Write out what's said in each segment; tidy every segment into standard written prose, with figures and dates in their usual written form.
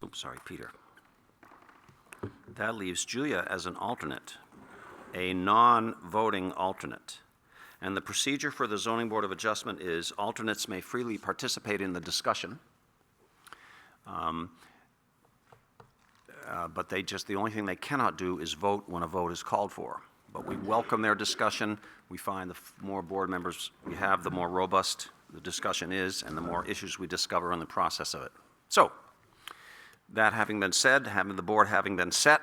oops, sorry, Peter. That leaves Julia as an alternate, a non-voting alternate. And the procedure for the Zoning Board of Adjustment is alternates may freely participate in the discussion, but the only thing they cannot do is vote when a vote is called for. But we welcome their discussion. We find the more board members we have, the more robust the discussion is, and the more issues we discover in the process of it. So, that having been said, having the board having been set,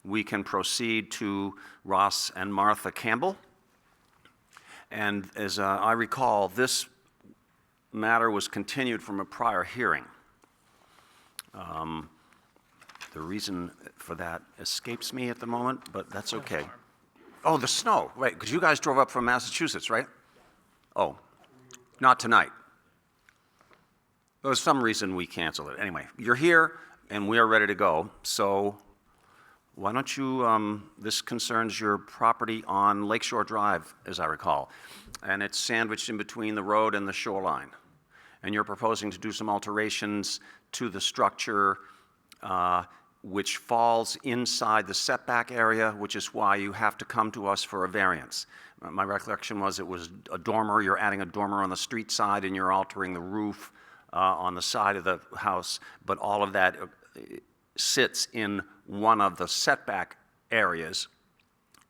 we can proceed to Ross and Martha Campbell. And as I recall, this matter was continued from a prior hearing. The reason for that escapes me at the moment, but that's okay. Oh, the snow, right, because you guys drove up from Massachusetts, right? Oh, not tonight. There was some reason we canceled it. Anyway, you're here, and we are ready to go. So why don't you, this concerns your property on Lakeshore Drive, as I recall, and it's sandwiched in between the road and the shoreline. And you're proposing to do some alterations to the structure which falls inside the setback area, which is why you have to come to us for a variance. My recollection was it was a dormer. You're adding a dormer on the street side, and you're altering the roof on the side of the house, but all of that sits in one of the setback areas,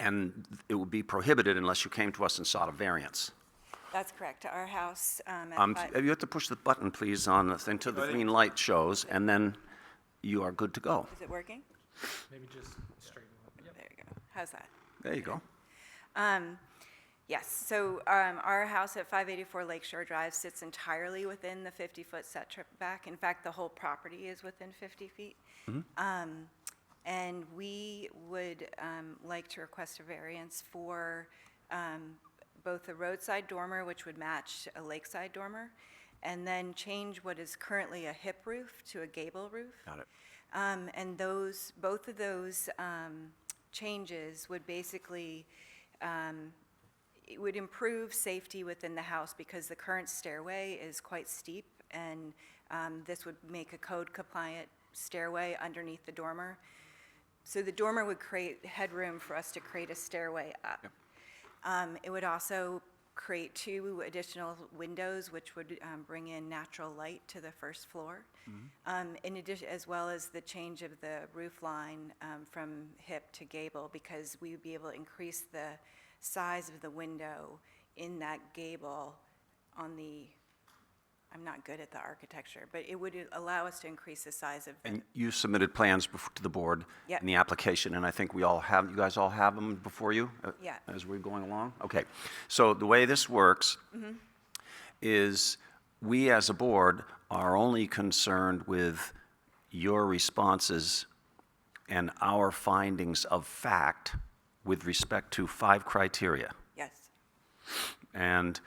and it would be prohibited unless you came to us and sought a variance. That's correct. Our house You have to push the button, please, on the thing until the green light shows, and then you are good to go. Is it working? Maybe just straighten it. Yep. There you go. How's that? There you go. Yes, so our house at 584 Lakeshore Drive sits entirely within the 50-foot setback. In fact, the whole property is within 50 feet. And we would like to request a variance for both a roadside dormer, which would match a lakeside dormer, and then change what is currently a hip roof to a gable roof. Got it. And both of those changes would basically it would improve safety within the house because the current stairway is quite steep, and this would make a code-compliant stairway underneath the dormer. So the dormer would create headroom for us to create a stairway up. Yep. It would also create 2 additional windows, which would bring in natural light to the first floor. In addition, as well as the change of the roof line from hip to gable, because we would be able to increase the size of the window in that gable on the, I'm not good at the architecture, but it would allow us to increase the size of the... And you submitted plans to the board Yep. in the application, and I think we all have, you guys all have them before you? Yeah. As we're going along? Okay. So the way this works is we as a board are only concerned with your responses and our findings of fact with respect to 5 criteria. Yes. And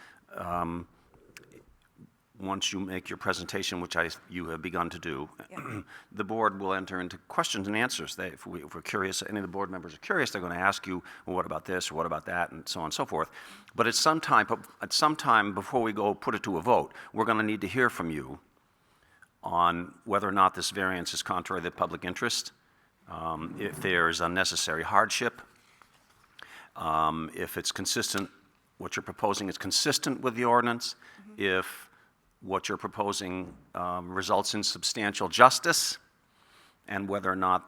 once you make your presentation, which you have begun to do, Yeah. the board will enter into questions and answers. If we're curious, any of the board members are curious, they're going to ask you, well, what about this, or what about that, and so on and so forth. But at some time before we go put it to a vote, we're going to need to hear from you on whether or not this variance is contrary to the public interest, if there's unnecessary hardship, if it's consistent, what you're proposing is consistent with the ordinance, if what you're proposing results in substantial justice, and whether or not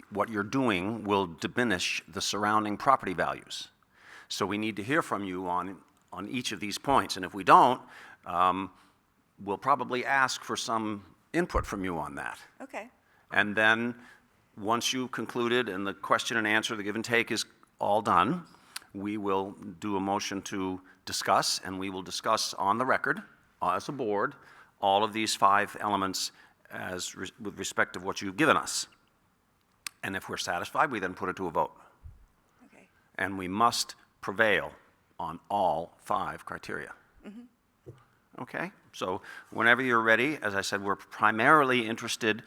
what you're doing will diminish the surrounding property values. So we need to hear from you on each of these points, and if we don't, we'll probably ask for some input from you on that. Okay. And then, once you've concluded and the question and answer, the give and take is all done, we will do a motion to discuss, and we will discuss on the record, as a board, all of these 5 elements with respect to what you've given us. And if we're satisfied, we then put it to a vote. Okay. And we must prevail on all 5 criteria. Okay? So whenever you're ready, as I said, we're primarily interested,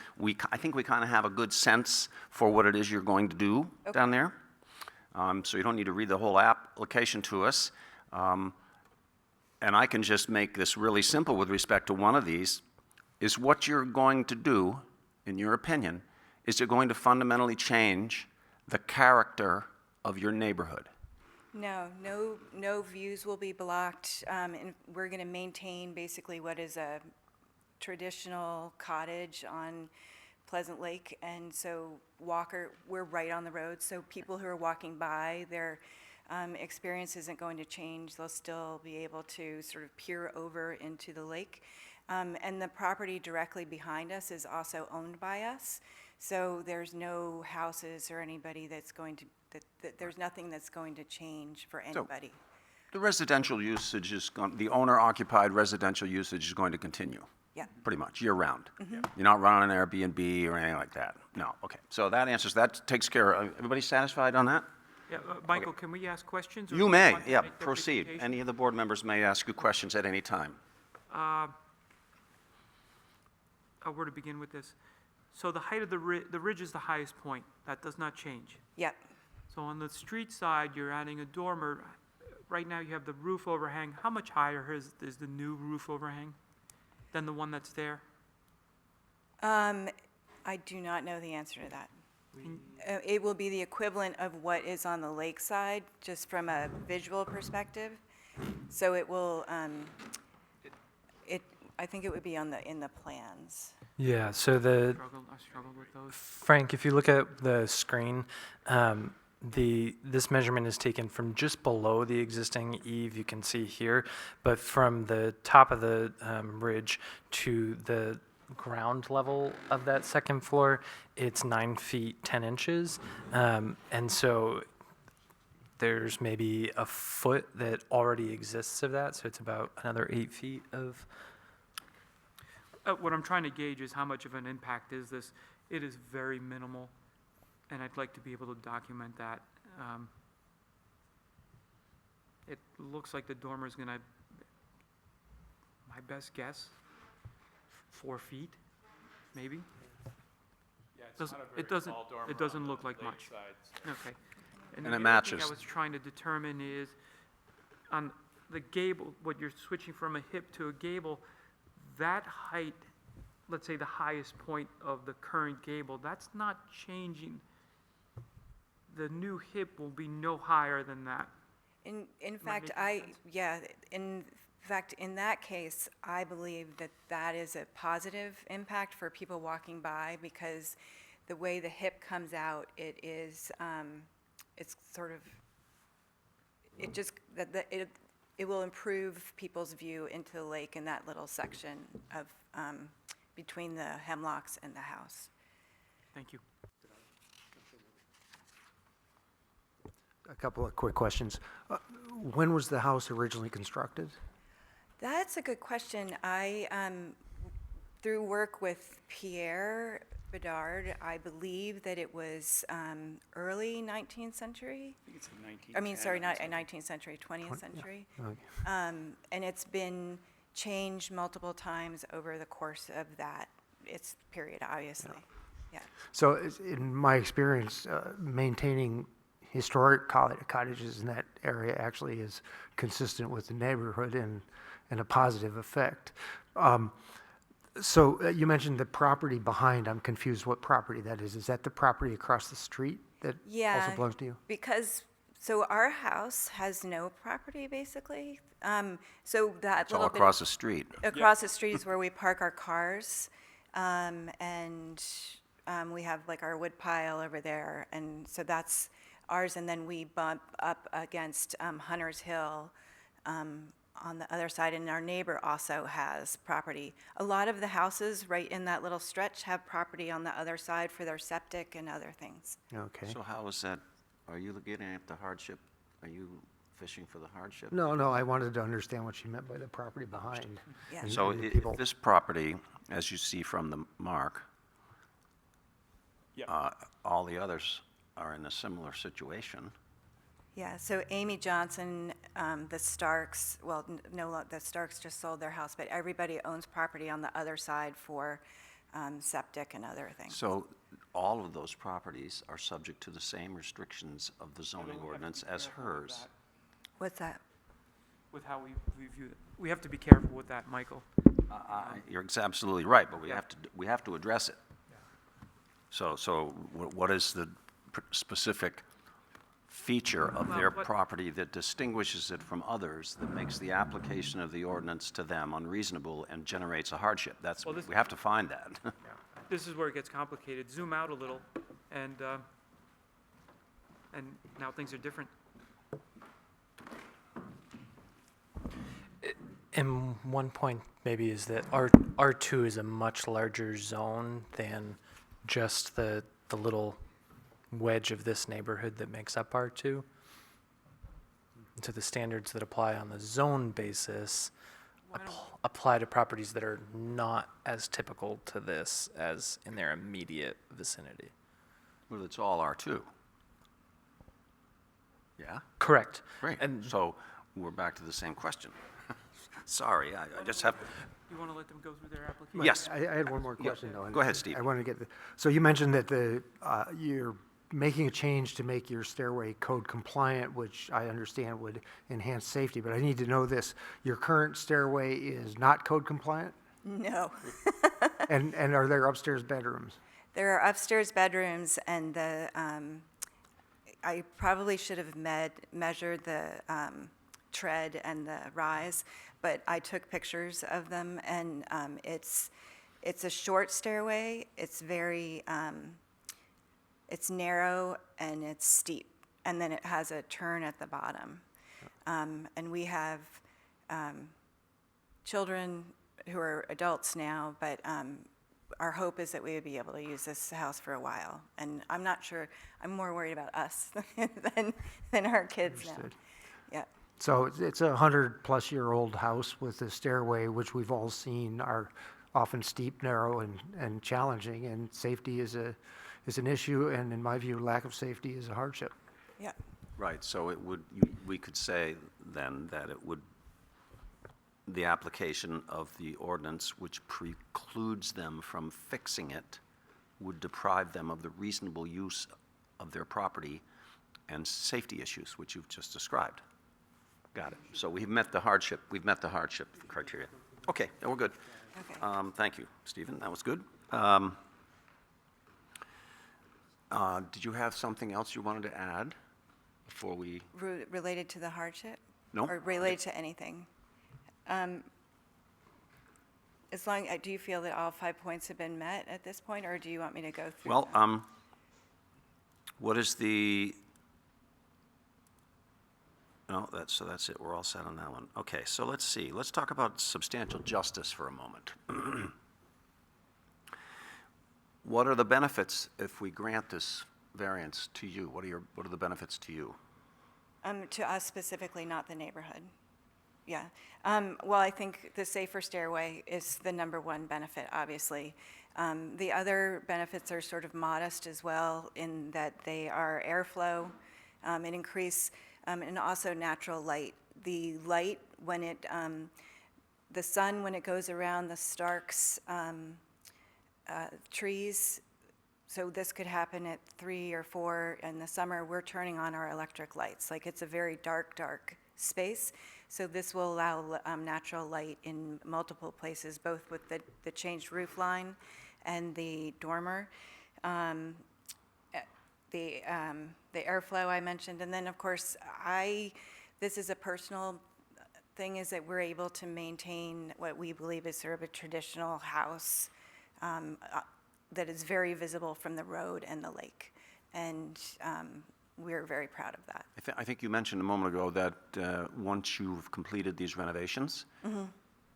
I think we kind of have a good sense for what it is you're going to do down there. So you don't need to read the whole application to us. And I can just make this really simple with respect to one of these, is what you're going to do in your opinion, is it going to fundamentally change the character of your neighborhood? No views will be blocked, and we're going to maintain basically what is a traditional cottage on Pleasant Lake, and so we're right on the road, so people who are walking by, their experience isn't going to change. They'll still be able to sort of peer over into the lake. And the property directly behind us is also owned by us, so there's no houses or anybody that's going to, there's nothing that's going to change for anybody. The residential usage is, the owner-occupied residential usage is going to continue? Yeah. Pretty much, year-round? You're not running an Airbnb or anything like that? No, okay. So that takes care of, everybody satisfied on that? Yeah, Michael, can we ask questions? or You do may, want to yeah, make the proceed. presentation? Any of the board members may ask you questions at any time. Where to begin with this? So the height of the ridge is the highest point. That does not change. Yep. So on the street side, you're adding a dormer. Right now, you have the roof overhang. How much higher is the new roof overhang than the one that's there? I do not know the answer to that. It will be the equivalent of what is on the lakeside, just from a visual perspective. So it will, I think it would be in the plans. Yeah, so I struggled with those. Frank, if you look at the screen, this measurement is taken from just below the existing eave you can see here, but from the top of the ridge to the ground level of that second floor, it's 9 feet 10 inches. And so there's maybe a foot that already exists of that, so it's about another 8 feet of. What I'm trying to gauge is how much of an impact is this. It is very minimal, and I'd like to be able to document that. It looks like the dormer is going to, my best guess, 4 feet, maybe? Yeah, it's Doesn't- not a it very doesn't- tall dormer it doesn't on look the like much. lakeside, so- Okay. And the it other matches. thing I was trying to determine is, on the gable, what you're switching from a hip to a gable, that height, let's say the highest point of the current gable, that's not changing. The new hip will be no higher than that. In fact, making sense? in fact, in that case, I believe that is a positive impact for people walking by, because the way the hip comes out, it is, it's sort of, it just, it will improve people's view into the lake in that little section of, between the hemlocks and the house. Thank you. A couple of quick questions. When was the house originally constructed? That's a good question. I, through work with Pierre Bedard, I believe that it was early 19th century. I think it's I mean, sorry, not 19th century, 20th century. Okay. And it's been changed multiple times over the course of that, its period, obviously. Yeah. So in my experience, maintaining historic cottages in that area actually is consistent with the neighborhood and a positive effect. So you mentioned the property behind. I'm confused what property that is. Is that the property across the street that Yeah. also belongs to you? Because, so our house has no property, basically. So that It's all little bit. across the street. Across the street is where we park our cars, and we have like our wood pile over there, and so that's ours, and then we bump up against Hunter's Hill on the other side, and our neighbor also has property. A lot of the houses right in that little stretch have property on the other side for their septic and other things. Okay. So how is that, are you getting at the hardship? Are you fishing for the hardship? No, I wanted to understand what you meant by the property behind. Yeah. And- So and the if people- this property, as you see from the mark, all the others are in a similar situation. Yeah, so Amy Johnson, the Starks, well, the Starks just sold their house, but everybody owns property on the other side for septic and other things. So all of those properties are subject to the same restrictions of the zoning ordinance as hers. What's that? With how we view it. We have to be careful with that, Michael. You're absolutely right, but we have to address it. So what is the specific feature of their Well, what- property that distinguishes it from others, that makes the application of the ordinance to them unreasonable and generates a hardship? That's, Well, this- we have to find that. This is where it gets complicated. Zoom out a little, and now things are different. And one point maybe is that R2 is a much larger zone than just the little wedge of this neighborhood that makes up R2. And so the standards that apply on the zone basis apply to properties that are not as typical to this as in their immediate vicinity. Well, it's all R2. Yeah? Correct. Great. And So we're back to the same question. Sorry, I just have, You want to let them go through their application? yes. I had one more question, though. and Go ahead, Steve. I want to get, so you mentioned that you're making a change to make your stairway code compliant, which I understand would enhance safety, but I need to know this. Your current stairway is not code compliant? No. And are there upstairs bedrooms? There are upstairs bedrooms, and I probably should have measured the tread and the rise, but I took pictures of them, and it's a short stairway. It's very, it's narrow and it's steep, and then it has a turn at the bottom. And we have children who are adults now, but our hope is that we would be able to use this house for a while. And I'm not sure, I'm more worried about us than our kids now. Understood. Yeah. So it's a 100-plus-year-old house with a stairway, which we've all seen are often steep, narrow, and challenging, and safety is an issue, and in my view, lack of safety is a hardship. Yeah. Right, so it would, we could say then that it would, the application of the ordinance which precludes them from fixing it would deprive them of the reasonable use of their property and safety issues, which you've just described. Got it. So we've met the hardship criteria. Okay, then we're good. Okay. Thank you, Stephen, that was good. Did you have something else you wanted to add before we? Related to the hardship? No. Or related to anything? As long, do you feel that all 5 points have been met at this point, or do you want me to go through? Well, them? what is the, no, that's it, we're all set on that one. Okay, so let's see, let's talk about substantial justice for a moment. What are the benefits if we grant this variance to you? What are the benefits to you? To us specifically, not the neighborhood. Yeah. Well, I think the safer stairway is the number one benefit, obviously. The other benefits are sort of modest as well, in that they are airflow, and increase, and also natural light. The light, when it, the sun, when it goes around the Starks trees, so this could happen at 3 or 4 in the summer, we're turning on our electric lights. Like, it's a very dark, dark space. So this will allow natural light in multiple places, both with the changed roof line and the dormer. The airflow I mentioned, and then of course, this is a personal thing, is that we're able to maintain what we believe is sort of a traditional house that is very visible from the road and the lake. And we're very proud of that. I think you mentioned a moment ago that once you've completed these renovations,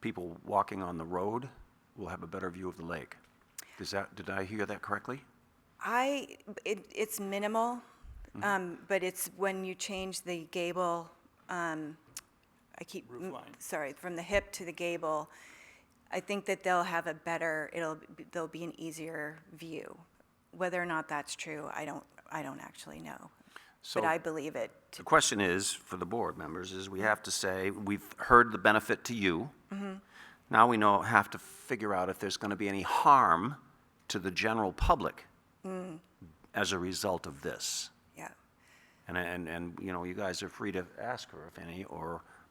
people walking on the road will have a better view of the lake. Did I hear that correctly? It's minimal, but it's when you change the gable, sorry, from the hip to the gable, I think that they'll have a better, there'll be an easier view. Whether or not that's true, I don't actually know. So But I believe it. the question is, for the board members, is we have to say, we've heard the benefit to you. Now we have to figure out if there's going to be any harm to the general public as a result of this. Yeah. And you know, you guys are free to ask her if any,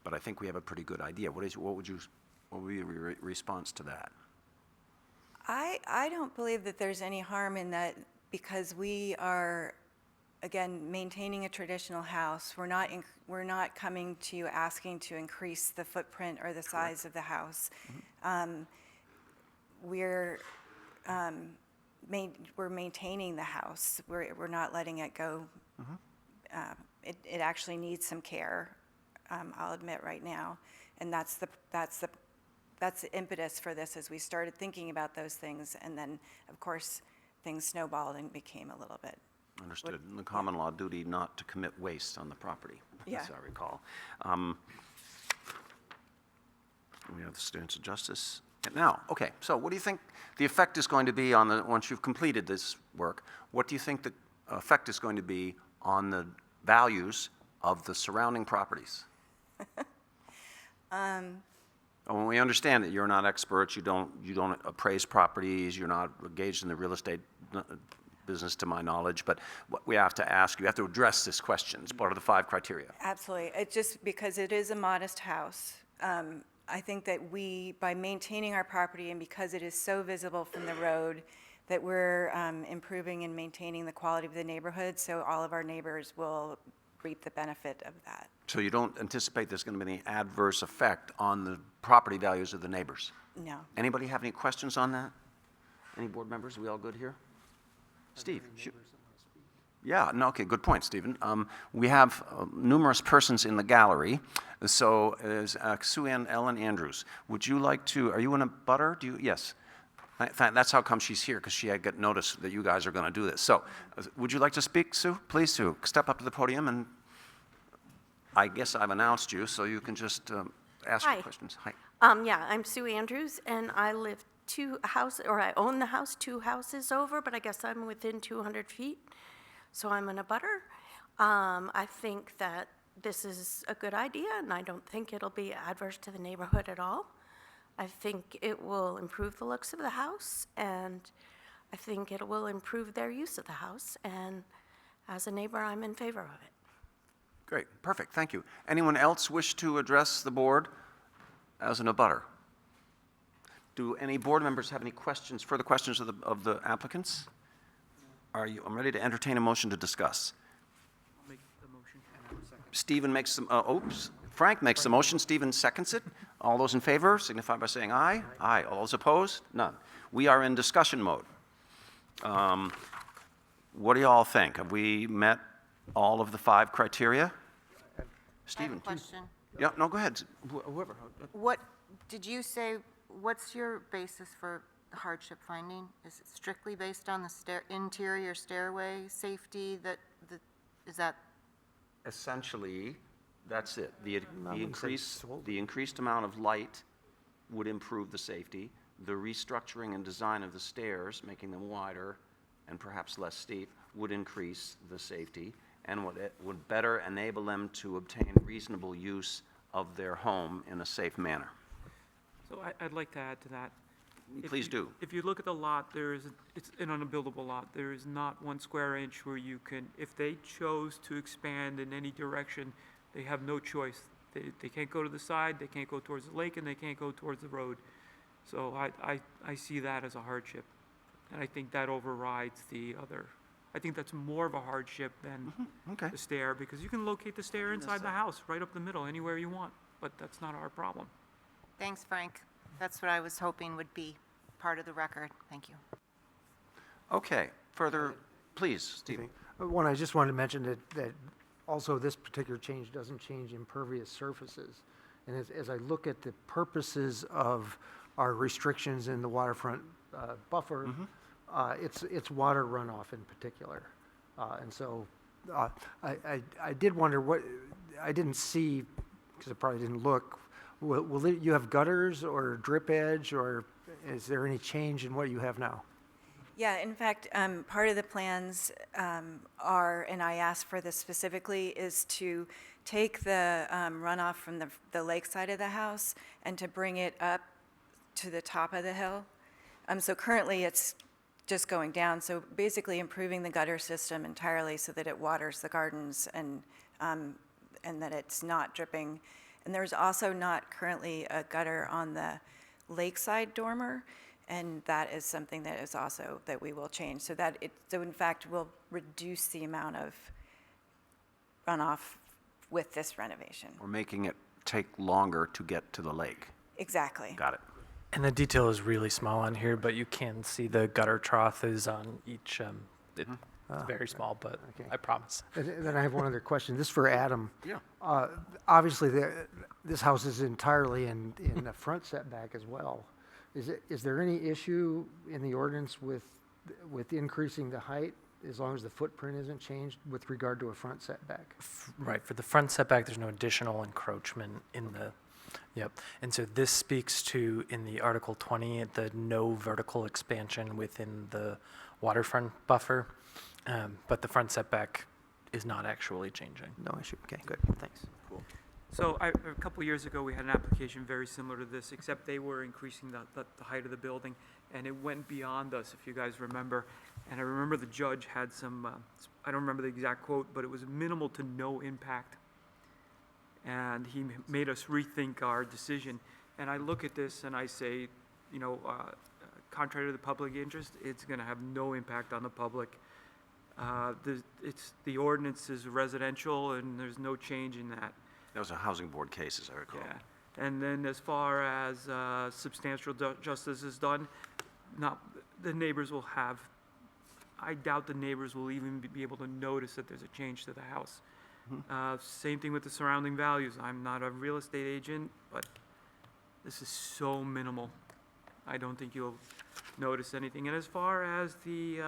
but I think we have a pretty good idea. What would be your response to that? I don't believe that there's any harm in that because we are, again, maintaining a traditional house. We're not coming to you asking to increase the footprint or the size of the house. We're maintaining the house. We're not letting it go. It actually needs some care, I'll admit right now. And that's the impetus for this as we started thinking about those things. And then, of course, things snowballed and became a little bit. Understood. And the common law duty not to commit waste on the property, Yeah. as I recall. We have the students of justice. And now, okay, so what do you think the effect is going to be on the, once you've completed this work, what do you think the effect is going to be on the values of the surrounding properties? When we understand that you're not experts, you don't appraise properties, you're not engaged in the real estate business to my knowledge, but what we have to ask, you have to address this question. It's part of the 5 criteria. Absolutely. It's just because it is a modest house. I think that by maintaining our property and because it is so visible from the road, that we're improving and maintaining the quality of the neighborhood, so all of our neighbors will reap the benefit of that. So you don't anticipate there's going to be any adverse effect on the property values of the neighbors? No. Anybody have any questions on that? Any board members? We all good here? Steve? Yeah, no, okay, good point, Stephen. We have numerous persons in the gallery. So is Sue Ann Ellen Andrews. Would you like to, are you in a butter? Do you, yes. That's how come she's here, because she had got notice that you guys are going to do this. So would you like to speak, Sue? Please, Sue, step up to the podium, and I guess I've announced you, so you can just ask your Hi. questions. Hi. Yeah, I'm Sue Andrews, and I live I own the house 2 houses over, but I guess I'm within 200 feet, so I'm in a butter. I think that this is a good idea, and I don't think it'll be adverse to the neighborhood at all. I think it will improve the looks of the house, and I think it will improve their use of the house, and as a neighbor, I'm in favor of it. Great, perfect, thank you. Anyone else wish to address the board as an abutter? Do any board members have any questions, further questions of the applicants? I'm ready to entertain a motion to discuss. I'll make the motion. Stephen makes some, Frank makes the motion, Stephen seconds it. All those in favor signify by saying aye. Aye. All those opposed? None. We are in discussion mode. What do you all think? Have we met all of the 5 criteria? Stephen? Question. Yeah, no, go ahead. Whoever. What, did you say, what's your basis for hardship finding? Is it strictly based on the interior stairway safety is that? Essentially, that's it. The wouldn't say solely. the increased amount of light would improve the safety. The restructuring and design of the stairs, making them wider and perhaps less steep, would increase the safety and would better enable them to obtain reasonable use of their home in a safe manner. So I'd like to add to that. Please do. If you look at the lot, it's an unbuildable lot. There is not 1 square inch where you can, if they chose to expand in any direction, they have no choice. They can't go to the side, they can't go towards the lake, and they can't go towards the road. So I see that as a hardship. And I think that overrides the other. I think that's more of a hardship than Okay. the stair, because you can locate the stair inside the house, right up the middle, anywhere you want. But that's not our problem. Thanks, Frank. That's what I was hoping would be part of the record. Thank you. Okay, further, please, Stephen. One, I just wanted to mention that also this particular change doesn't change impervious surfaces. And as I look at the purposes of our restrictions in the waterfront buffer, it's water runoff in particular. And so I did wonder what, I didn't see, because I probably didn't look, will you have gutters or drip edge, or is there any change in what you have now? Yeah, in fact, part of the plans are, and I asked for this specifically, is to take the runoff from the lake side of the house and to bring it up to the top of the hill. So currently, it's just going down, so basically improving the gutter system entirely so that it waters the gardens and that it's not dripping. And there's also not currently a gutter on the lakeside dormer, And that is something that is also, that we will change, so so in fact, we'll reduce the amount of runoff with this renovation. We're making it take longer to get to the lake. Exactly. Got it. And the detail is really small on here, but you can see the gutter trough is on each, it's very small, but Okay. I promise. And then I have one other question. This is for Adam. Yeah. Obviously, this house is entirely in the front setback as well. Is there any issue in the ordinance with increasing the height as long as the footprint isn't changed with regard to a front setback? Right, for the front setback, there's no additional encroachment in the, yep. And so this speaks to, in the Article 20, the no vertical expansion within the waterfront buffer, but the front setback is not actually changing. No issue. Okay, good. Thanks. So a couple years ago, we had an application very similar to this, except they were increasing the height of the building, and it went beyond us, if you guys remember. And I remember the judge had some, I don't remember the exact quote, but it was minimal to no impact. And he made us rethink our decision. And I look at this and I say, you know, contrary to the public interest, it's going to have no impact on the public. The ordinance is residential, and there's no change in that. That was a housing board case, as I recall. Yeah, and then as far as substantial justice is done, the neighbors will have, I doubt the neighbors will even be able to notice that there's a change to the house. Same thing with the surrounding values. I'm not a real estate agent, but this is so minimal. I don't think you'll notice anything. And as far as the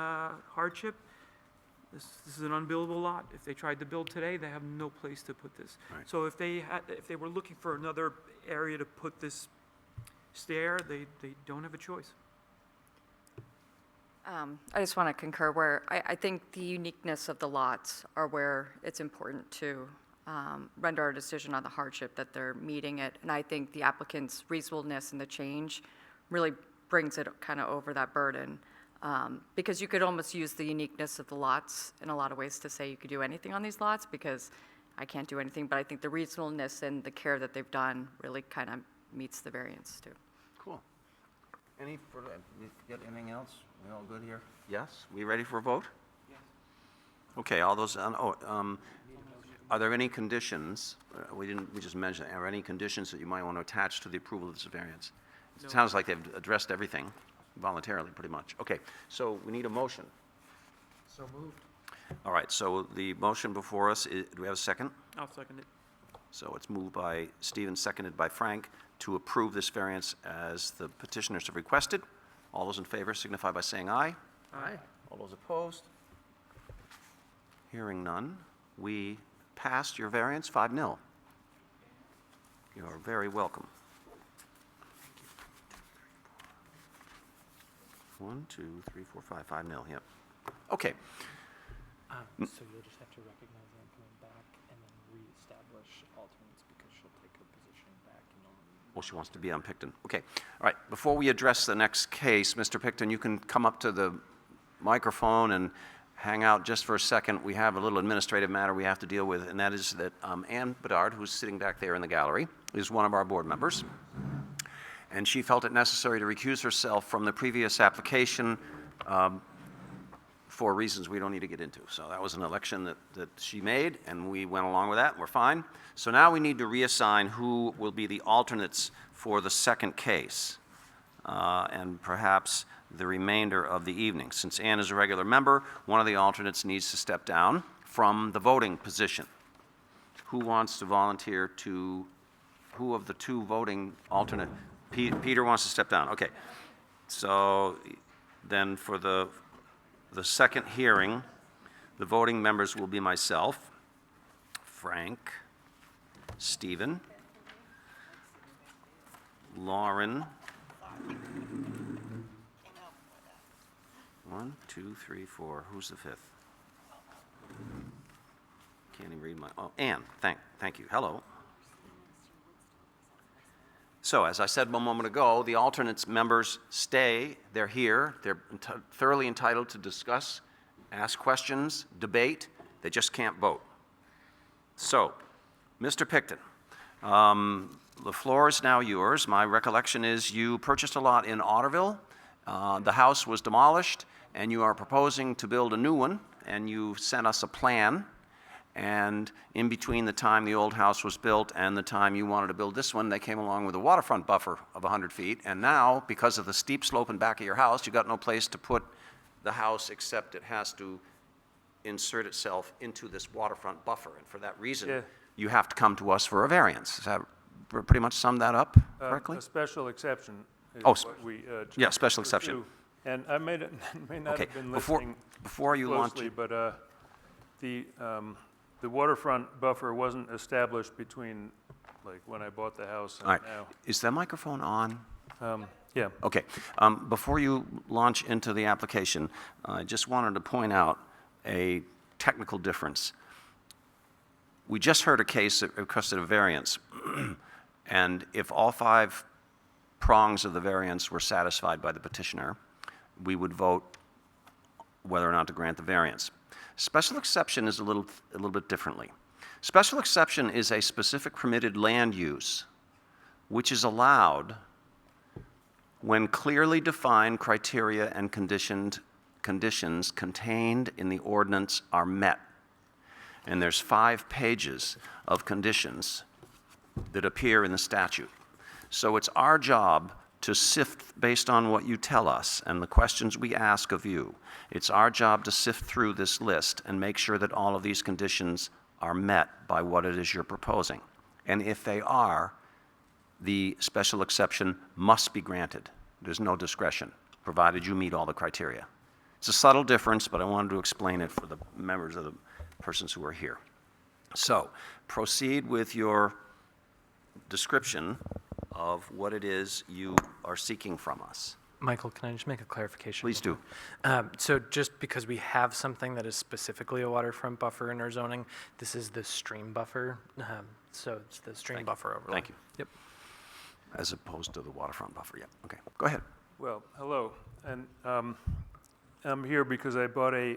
hardship, this is an unbuildable lot. If they tried to build today, they have no place to put this. Right. So if they were looking for another area to put this stair, they don't have a choice. I just want to concur where I think the uniqueness of the lots are where it's important to render our decision on the hardship that they're meeting it. And I think the applicant's reasonableness in the change really brings it kind of over that burden. Because you could almost use the uniqueness of the lots in a lot of ways to say you could do anything on these lots, because I can't do anything, but I think the reasonableness and the care that they've done really kind of meets the variance too. Cool. Any further, we get anything else? We all good here? Yes? We ready for a vote? Yes. Okay, all those, are there any conditions, we just mentioned, are there any conditions that you might want to attach to the approval of this variance? It sounds like they've addressed everything voluntarily, pretty much. Okay, so we need a motion. So moved. All right, so the motion before us, do we have a second? I'll second it. So it's moved by Stephen, seconded by Frank, to approve this variance as the petitioners have requested. All those in favor signify by saying aye. Aye. All those opposed? Hearing none, we passed your variance 5-0. You are very welcome. 1, 2, 3, 4, 5, 5-0, yep. Okay, So you'll just have to recognize Ann coming back and then reestablish alternates because she'll take her position back and on. well, she wants to be on Picton. Okay, all right, before we address the next case, Mr. Picton, you can come up to the microphone and hang out just for a second. We have a little administrative matter we have to deal with, and that is that Ann Bedard, who's sitting back there in the gallery, is one of our board members. And she felt it necessary to recuse herself from the previous application for reasons we don't need to get into. So that was an election that she made, and we went along with that, and we're fine. So now we need to reassign who will be the alternates for the second case, and perhaps the remainder of the evening. Since Ann is a regular member, one of the alternates needs to step down from the voting position. Who wants to volunteer to, who of the two voting alternate? Peter wants to step down, okay. So then for the second hearing, the voting members will be myself, Frank, Stephen, Lauren. 1, 2, 3, 4, who's the fifth? Can't even read my, oh, Ann, thank you, hello. So, as I said one moment ago, the alternates members stay, they're here, they're thoroughly entitled to discuss, ask questions, debate, they just can't vote. So, Mr. Picton, the floor is now yours. My recollection is you purchased a lot in Otterville, The house was demolished, and you are proposing to build a new one, and you sent us a plan, and in between the time the old house was built and the time you wanted to build this one, they came along with a waterfront buffer of 100 feet, and now, because of the steep slope in back of your house, you got no place to put the house except it has to insert itself into this waterfront buffer, and for that reason, Yeah. you have to come to us for a variance. Does that pretty much sum that up correctly? A special exception is Oh, what we yeah, special exception. pursue. And I may not Okay, have been before- listening before you launch- closely, but the waterfront buffer wasn't established between, like, when I bought the house All and right, now. is the microphone on? Yeah. Okay, before you launch into the application, I just wanted to point out a technical difference. We just heard a case that requested a variance, and if all 5 prongs of the variance were satisfied by the petitioner, we would vote whether or not to grant the variance. Special exception is a little bit differently. Special exception is a specific permitted land use, which is allowed when clearly defined criteria and conditions contained in the ordinance are met. And there's 5 pages of conditions that appear in the statute. So it's our job to sift based on what you tell us and the questions we ask of you. It's our job to sift through this list and make sure that all of these conditions are met by what it is you're proposing. And if they are, the special exception must be granted. There's no discretion, provided you meet all the criteria. It's a subtle difference, but I wanted to explain it for the members of the persons who are here. So, proceed with your description of what it is you are seeking from us. Michael, can I just make a clarification? Please do. So just because we have something that is specifically a waterfront buffer in our zoning, this is the stream buffer. So it's the stream buffer overlay. Thank you. Yep. As opposed to the waterfront buffer, yeah. Okay, go ahead. Well, hello, and I'm here because I bought a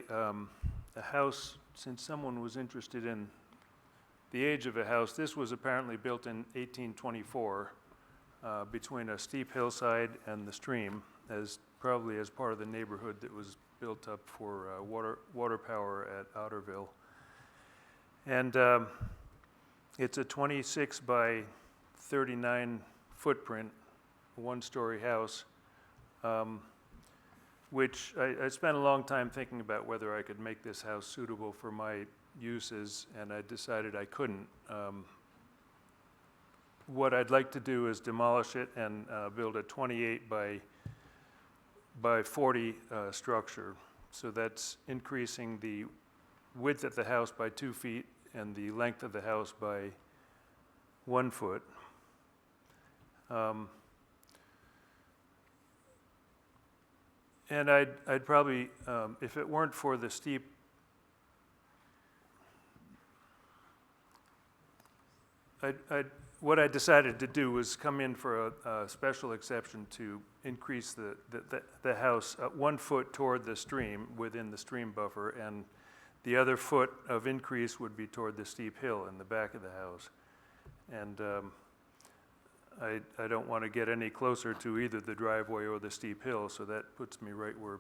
house, since someone was interested in the age of a house. This was apparently built in 1824, between a steep hillside and the stream, probably as part of the neighborhood that was built up for water power at Otterville. And it's a 26 by 39 footprint, one-story house, which I spent a long time thinking about whether I could make this house suitable for my uses, and I decided I couldn't. What I'd like to do is demolish it and build a 28 by 40 structure. So that's increasing the width of the house by 2 feet and the length of the house by 1 foot. And I'd probably, if it weren't for the steep, what I decided to do was come in for a special exception to increase the house 1 foot toward the stream, within the stream buffer, and the other foot of increase would be toward the steep hill in the back of the house. And I don't want to get any closer to either the driveway or the steep hill, so that puts me right where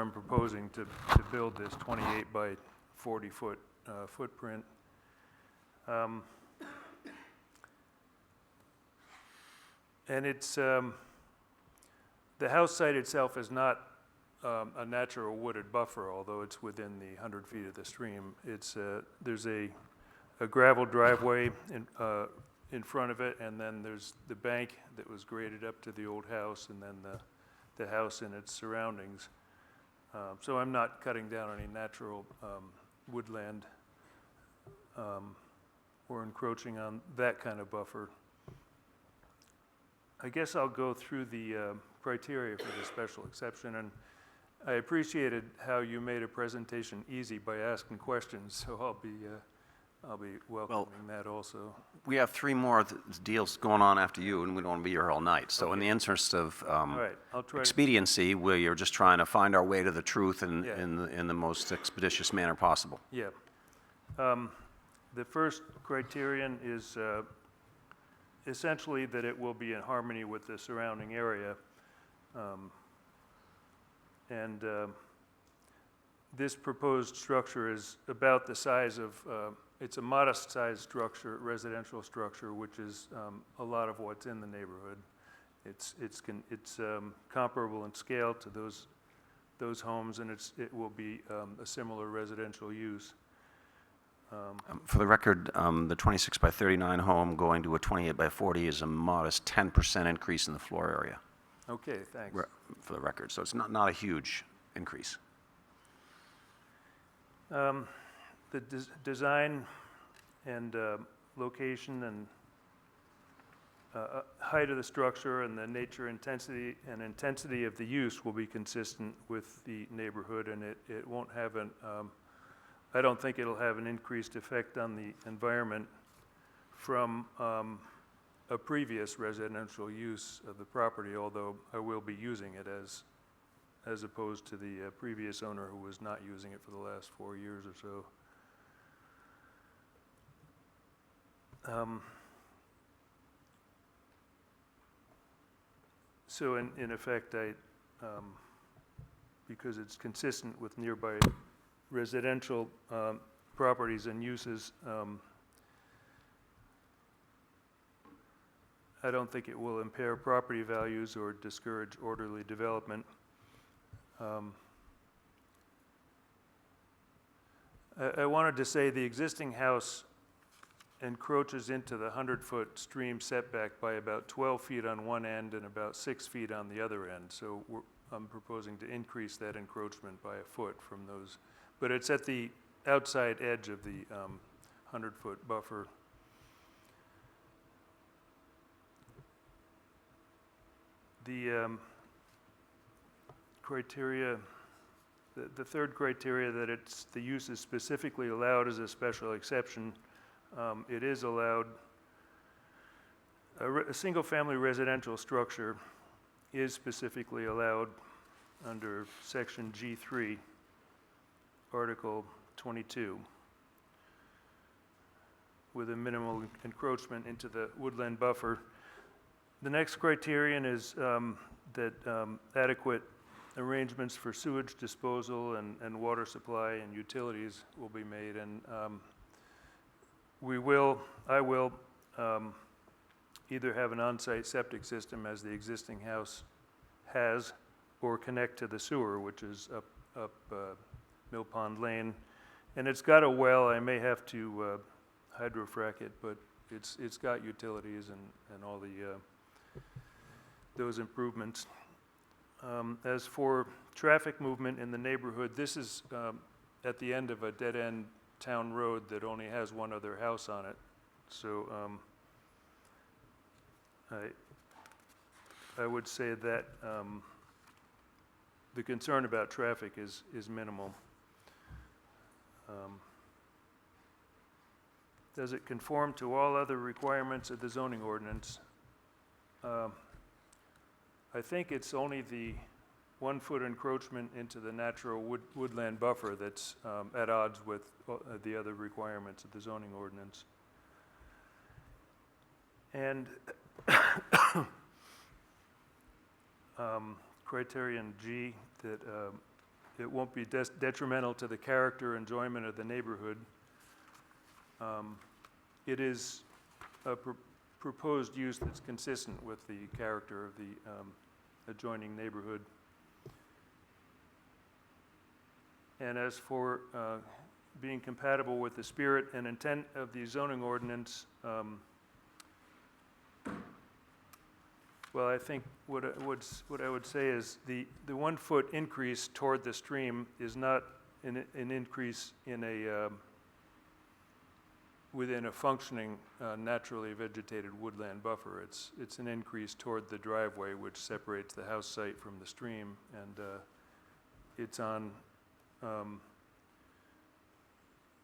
I'm proposing to build this 28 by 40 foot footprint. And it's, the house site itself is not a natural wooded buffer, although it's within the 100 feet of the stream. It's, there's a gravel driveway in front of it, and then there's the bank that was graded up to the old house, and then the house and its surroundings. So I'm not cutting down any natural woodland or encroaching on that kind of buffer. I guess I'll go through the criteria for the special exception, and I appreciated how you made a presentation easy by asking questions, so I'll be welcoming that also. We have 3 more deals going on after you, and we don't want to be here all night. So in the interest of All right, I'll try to, expediency, we are just trying to find our way to the truth Yeah. in the most expeditious manner possible. yeah. The first criterion is essentially that it will be in harmony with the surrounding area. And this proposed structure is about the size of, it's a modest-sized structure, residential structure, which is a lot of what's in the neighborhood. It's comparable in scale to those homes, and it will be a similar residential use. For the record, the 26 by 39 home going to a 28 by 40 is a modest 10% increase in the floor area, Okay, thanks. for the record. So it's not a huge increase. The design and location and height of the structure and the nature, intensity of the use will be consistent with the neighborhood, and it won't have I don't think it'll have an increased effect on the environment from a previous residential use of the property, although I will be using it as opposed to the previous owner who was not using it for the last 4 years or so. So in effect, because it's consistent with nearby residential properties and uses, I don't think it will impair property values or discourage orderly development. I wanted to say the existing house encroaches into the 100-foot stream setback by about 12 feet on one end and about 6 feet on the other end. So I'm proposing to increase that encroachment by a foot from those. But it's at the outside edge of the 100-foot buffer. The criteria, the third criteria that the use is specifically allowed as a special exception. It is allowed, a single-family residential structure is specifically allowed under section G3, Article 22, with a minimal encroachment into the woodland buffer. The next criterion is that adequate arrangements for sewage disposal and water supply and utilities will be made, and I will either have an on-site septic system as the existing house has, or connect to the sewer, which is up Mill Pond Lane. And it's got a well. I may have to hydrofrack it, but it's got utilities and all those improvements. As for traffic movement in the neighborhood, this is at the end of a dead-end town road that only has one other house on it. So I would say that the concern about traffic is minimal. Does it conform to all other requirements of the zoning ordinance? I think it's only the 1-foot encroachment into the natural woodland buffer that's at odds with the other requirements of the zoning ordinance. And criterion G, that it won't be detrimental to the character or enjoyment of the neighborhood. It is a proposed use that's consistent with the character of the adjoining neighborhood. And as for being compatible with the spirit and intent of the zoning ordinance, well, I think what I would say is the 1-foot increase toward the stream is not an increase in within a functioning naturally vegetated woodland buffer. It's an increase toward the driveway, which separates the house site from the stream, and it's on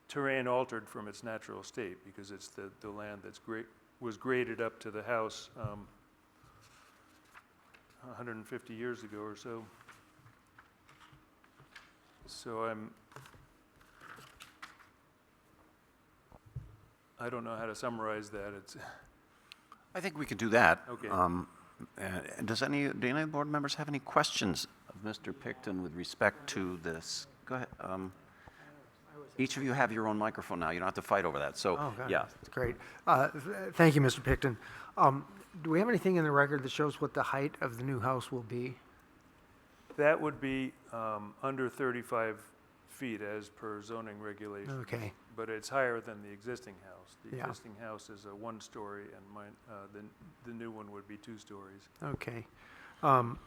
terrain altered from its natural state, because it's the land was graded up to the house 150 years ago or so. So I don't know how to summarize that. I think we can do that. Okay. Do any of the board members have any questions of Mr. Picton with respect to this? Go ahead. Each of you have your own microphone now. You don't have to fight over that. So, Oh, God, yeah. that's great. Thank you, Mr. Picton. Do we have anything in the record that shows what the height of the new house will be? That would be under 35 feet as per zoning regulations. Okay. But it's higher than the existing house. The Yeah. existing house is a one-story, and the new one would be 2 stories. Okay. On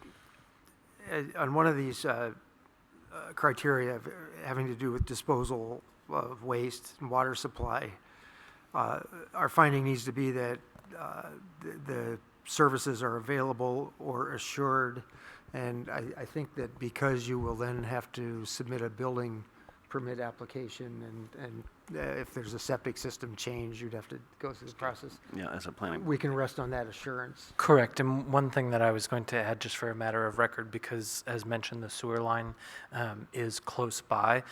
one of these criteria having to do with disposal of waste and water supply, our finding needs to be that the services are available or assured. And I think that because you will then have to submit a building permit application, and if there's a septic system change, you'd have to go through the process. Yeah, as a planning. We can rest on that assurance. Correct, and one thing that I was going to add, just for a matter of record, because as mentioned, the sewer line is close by.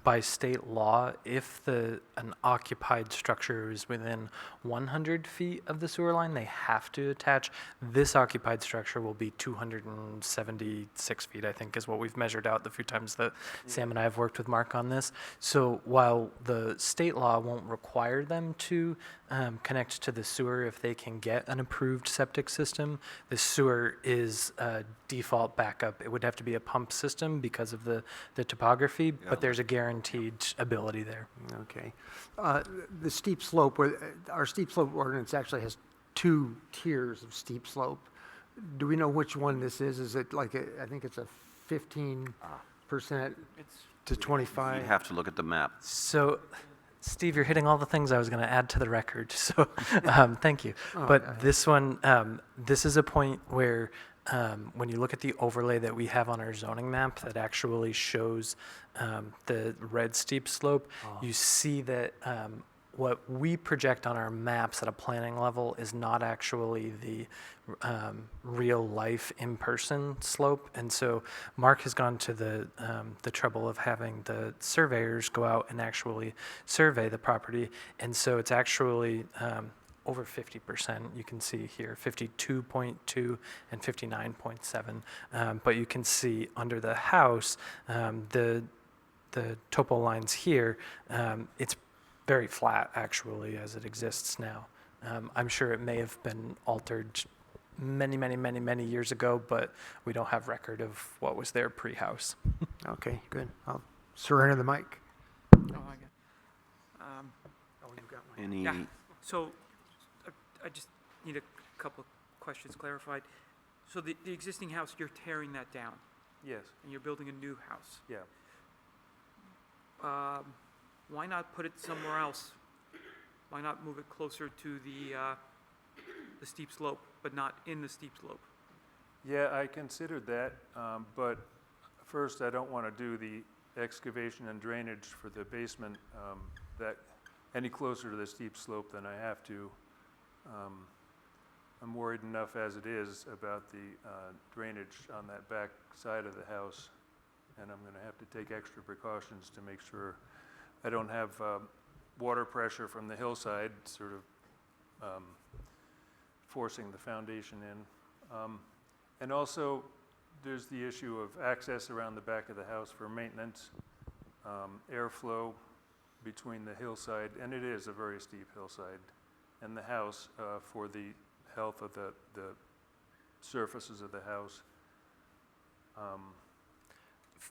By state law, if an occupied structure is within 100 feet of the sewer line, they have to attach. This occupied structure will be 276 feet, I think, is what we've measured out the few times that Sam and I have worked with Mark on this. So while the state law won't require them to connect to the sewer if they can get an approved septic system, the sewer is default backup. It would have to be a pump system because of the topography, but there's a guaranteed ability there. Okay. The steep slope, our steep slope ordinance actually has 2 tiers of steep slope. Do we know which one this is? Is it like, I think it's a 15% to 25? You have to look at the map. So, Steve, you're hitting all the things I was going to add to the record, so thank you. But this one, this is a point where when you look at the overlay that we have on our zoning map that actually shows the red steep slope, you see that what we project on our maps at a planning level is not actually the real life in-person slope. And so Mark has gone to the trouble of having the surveyors go out and actually survey the property. And so it's actually over 50%, you can see here, 52.2 and 59.7. But you can see under the house, the topo lines here, it's very flat, actually, as it exists now. I'm sure it may have been altered many years ago, but we don't have record of what was there pre-house. Okay, good. I'll surrender the mic. Oh, I get. Oh, you've got one. Any, Yeah, so I just need a couple of questions clarified. So the existing house, you're tearing that down, Yes, and you're building a new house. yeah. Why not put it somewhere else? Why not move it closer to the steep slope, but not in the steep slope? Yeah, I considered that, but first, I don't want to do the excavation and drainage for the basement that any closer to the steep slope than I have to. I'm worried enough as it is about the drainage on that back side of the house, and I'm going to have to take extra precautions to make sure I don't have water pressure from the hillside sort of forcing the foundation in. And also, there's the issue of access around the back of the house for maintenance, airflow between the hillside, and it is a very steep hillside, and the house for the health of the surfaces of the house.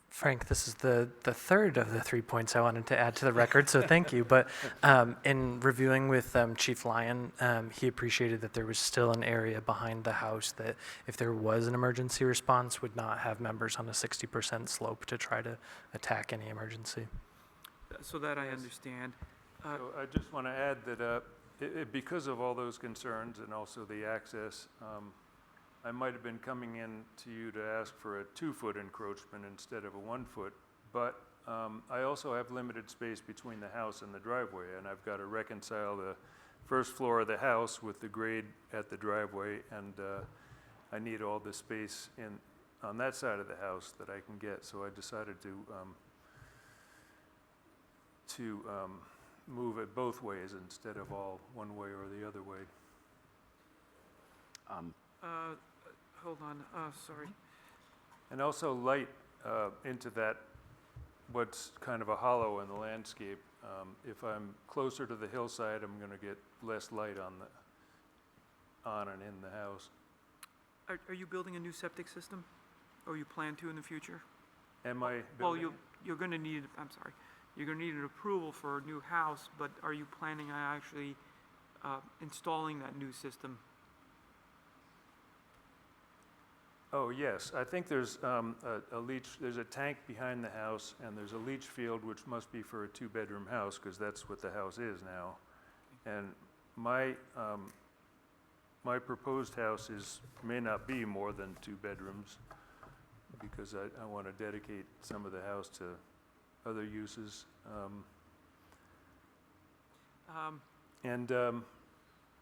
Frank, this is the third of the 3 points I wanted to add to the record, so thank you. But in reviewing with Chief Lyon, he appreciated that there was still an area behind the house that if there was an emergency response would not have members on a 60% slope to try to attack any emergency. So that I understand. So I just want to add that because of all those concerns and also the access, I might have been coming in to you to ask for a 2-foot encroachment instead of a 1-foot, but I also have limited space between the house and the driveway, and I've got to reconcile the first floor of the house with the grade at the driveway, and I need all the space on that side of the house that I can get, so I decided to move it both ways instead of all one way or the other way. Hold on, sorry. And also light into that, what's kind of a hollow in the landscape. If I'm closer to the hillside, I'm going to get less light on and in the house. Are you building a new septic system? Or you plan to in the future? Am I Well, building? you're gonna need, I'm sorry, you're gonna need an approval for a new house, but are you planning on actually installing that new system? Oh, yes. I think there's a leach, there's a tank behind the house, and there's a leach field, which must be for a two-bedroom house, because that's what the house is now. And my proposed house may not be more than 2 bedrooms, because I want to dedicate some of the house to other uses.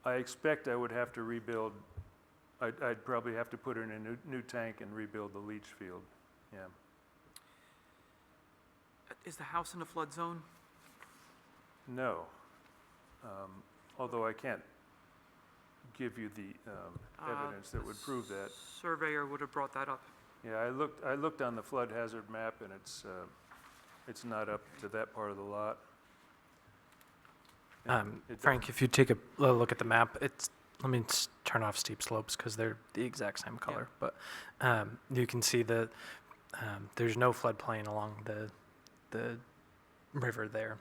I expect I would have to rebuild, I'd probably have to put in a new tank and rebuild the leach field, yeah. Is the house in a flood zone? No. Although I can't give you the evidence that would prove that. Surveyor would have brought that up. Yeah, I looked on the flood hazard map, and it's not up to that part of the lot. And it Frank, if you take a look at the map, let me turn off steep slopes because they're the exact same color. But you can see that there's no floodplain along the river there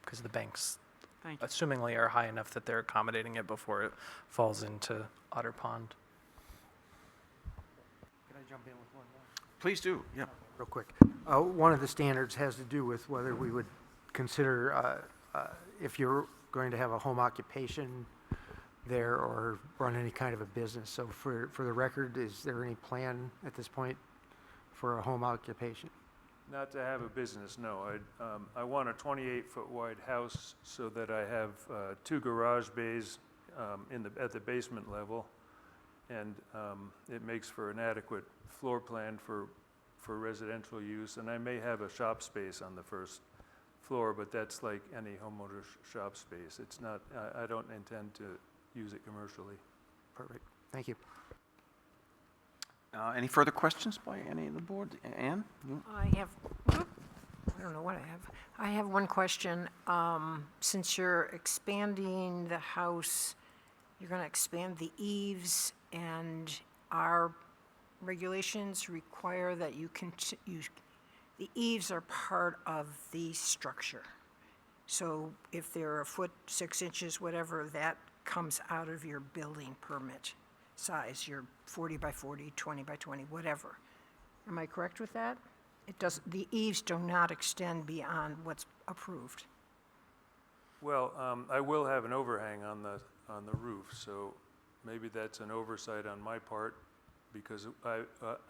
because the banks, Thank you. assumingly, are high enough that they're accommodating it before it falls into Otter Pond. Can I jump in with one more? Please do, yeah. Real quick. One of the standards has to do with whether we would consider, if you're going to have a home occupation there or run any kind of a business. So for the record, is there any plan at this point for a home occupation? Not to have a business, no. I want a 28-foot wide house so that I have 2 garage bays at the basement level, and it makes for an adequate floor plan for residential use. And I may have a shop space on the first floor, but that's like any homeowner's shop space. It's not. I don't intend to use it commercially. Perfect. Thank you. Any further questions by any of the board? Ann? You? I don't know what I have. I have one question. Since you're expanding the house, you're going to expand the eaves, and our regulations require that the eaves are part of the structure. So if they're 1 foot, 6 inches, whatever, that comes out of your building permit size, your 40 by 40, 20 by 20, whatever. Am I correct with that? The eaves do not extend beyond what's approved. Well, I will have an overhang on the roof, so maybe that's an oversight on my part, because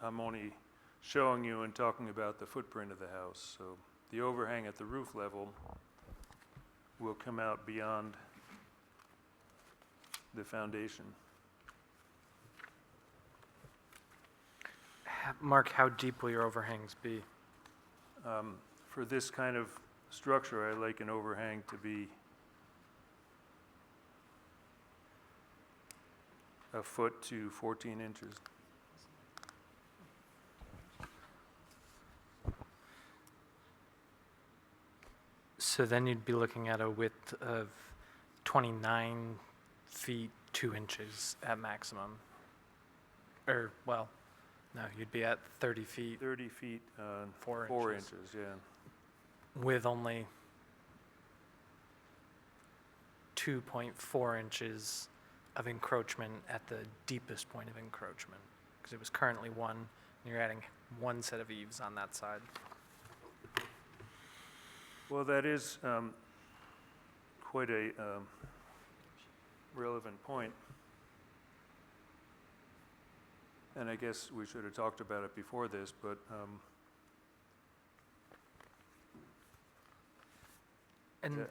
I'm only showing you and talking about the footprint of the house. So the overhang at the roof level will come out beyond the foundation. Mark, how deep will your overhangs be? For this kind of structure, I like an overhang to be 1 foot to 14 inches. So then you'd be looking at a width of 29 feet 2 inches at maximum. Or, well, no, you'd be at 30 feet 30 feet, 4 4 inches. inches, yeah. with only 2.4 inches of encroachment at the deepest point of encroachment, because it was currently 1, and you're adding 1 set of eaves on that side. Well, that is quite a relevant point. And I guess we should have talked about it before this, but And Yeah.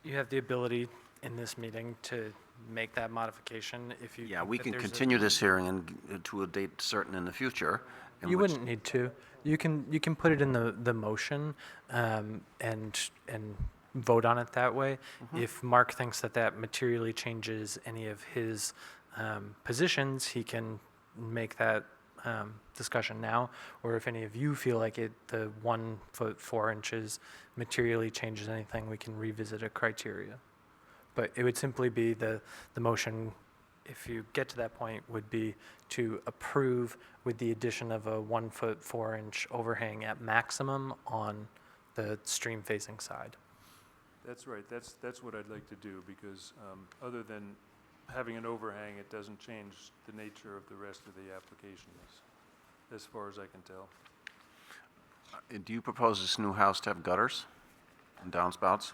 you have the ability in this meeting to make that modification if you. Yeah, we think can that there's a- continue this hearing and to a date certain in the future. in You which- wouldn't need to. You can put it in the motion and vote on it that way. If Mark thinks that materially changes any of his positions, he can make that discussion now, or if any of you feel like the 1 foot 4 inches materially changes anything, we can revisit a criteria. But it would simply be the motion, if you get to that point, would be to approve with the addition of a 1 foot 4 inch overhang at maximum on the stream facing side. That's right, that's what I'd like to do, because other than having an overhang, it doesn't change the nature of the rest of the application, as far as I can tell. Do you propose this new house to have gutters and downspouts?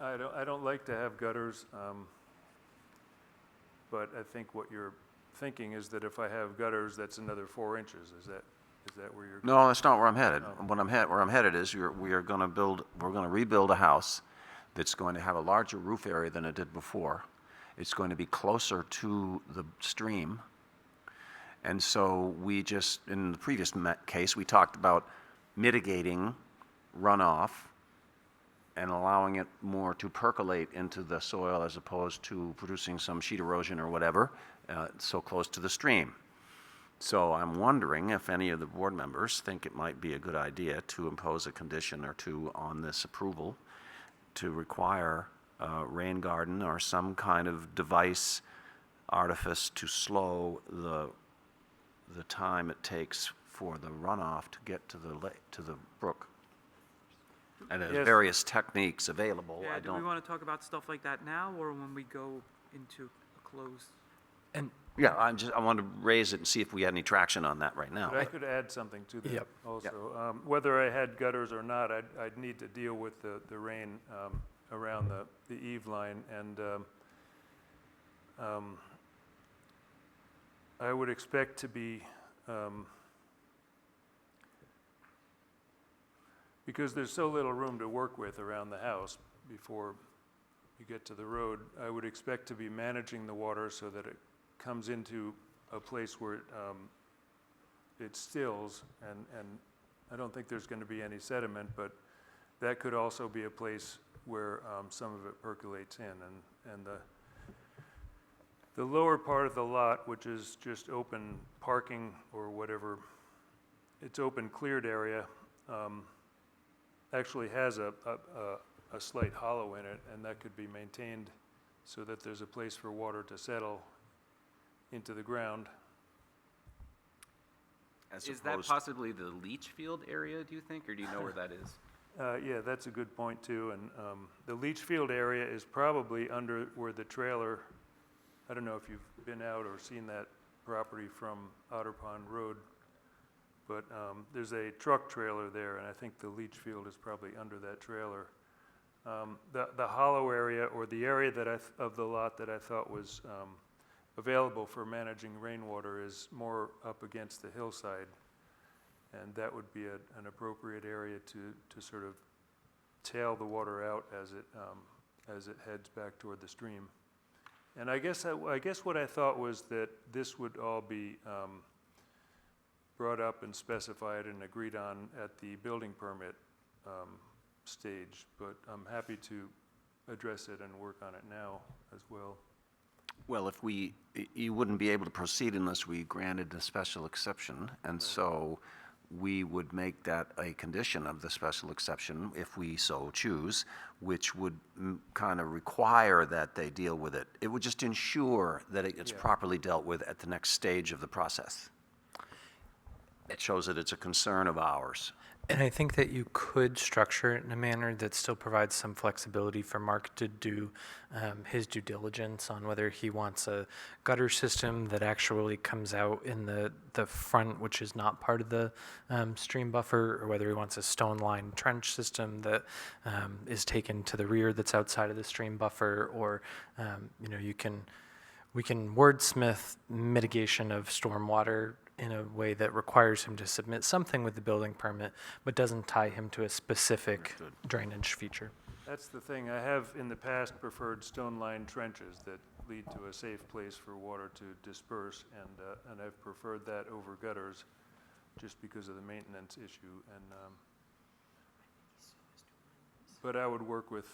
I don't like to have gutters, but I think what you're thinking is that if I have gutters, that's another 4 inches. Is that where you're? No, that's not where I'm headed. Oh. Where I'm headed is we're going to rebuild a house that's going to have a larger roof area than it did before. It's going to be closer to the stream. And so in the previous case, we talked about mitigating runoff and allowing it more to percolate into the soil as opposed to producing some sheet erosion or whatever, so close to the stream. So I'm wondering if any of the board members think it might be a good idea to impose a condition or two on this approval to require a rain garden or some kind of device, artifice to slow the time it takes for the runoff to get to the brook. And there's Yes. various techniques available. Yeah, I do we don't. want to talk about stuff like that now, or when we go into a closed? And Yeah, I want to raise it and see if we had any traction on that right now. But I could add something to that Yep. also. Whether I had gutters or not, I'd need to deal with the rain around the eave line, and I would expect to be, because there's so little room to work with around the house before you get to the road, I would expect to be managing the water so that it comes into a place where it stills, and I don't think there's going to be any sediment, but that could also be a place where some of it percolates in, and the lower part of the lot, which is just open parking or whatever, it's open cleared area, actually has a slight hollow in it, and that could be maintained so that there's a place for water to settle into the ground. As Is that opposed- possibly the leach field area, do you think, or do you know where that is? Yeah, that's a good point too, and the leach field area is probably under where the trailer, I don't know if you've been out or seen that property from Otter Pond Road, but there's a truck trailer there, and I think the leach field is probably under that trailer. The hollow area, or the area of the lot that I thought was available for managing rainwater, is more up against the hillside, and that would be an appropriate area to sort of tail the water out as it heads back toward the stream. And I guess what I thought was that this would all be brought up and specified and agreed on at the building permit stage, but I'm happy to address it and work on it now as well. Well, you wouldn't be able to proceed unless we granted a special exception, and so we would make that a condition of the special exception if we so choose, which would kind of require that they deal with it. It would just ensure that it gets properly dealt with at the next stage of the process. It shows that it's a concern of ours. And I think that you could structure it in a manner that still provides some flexibility for Mark to do his due diligence on whether he wants a gutter system that actually comes out in the front, which is not part of the stream buffer, or whether he wants a stone line trench system that is taken to the rear that's outside of the stream buffer, or we can wordsmith mitigation of stormwater in a way that requires him to submit something with the building permit, but doesn't tie him to a specific drainage feature. That's the thing. I have in the past preferred stone-lined trenches that lead to a safe place for water to disperse, and I've preferred that over gutters just because of the maintenance issue. And but I would work with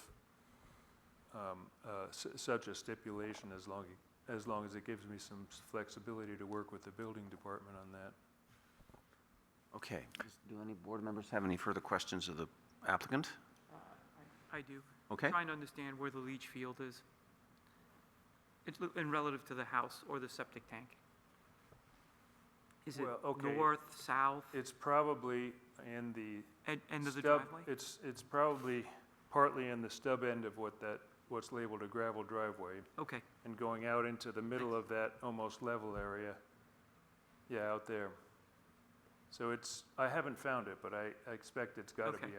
such a stipulation as long as long as it gives me some flexibility to work with the building department on that. Okay. Do any board members have any further questions of the applicant? I do. Okay. Trying to understand where the leach field is. It's in relative to the house or the septic tank. Is it Well, okay. north, south, It's probably in the end of the stub, driveway? it's probably partly in the stub end of what's labeled a gravel driveway, Okay, and going out into the middle of that almost level area. Yeah, out there. So I haven't found it, but I expect it's gotta Okay. be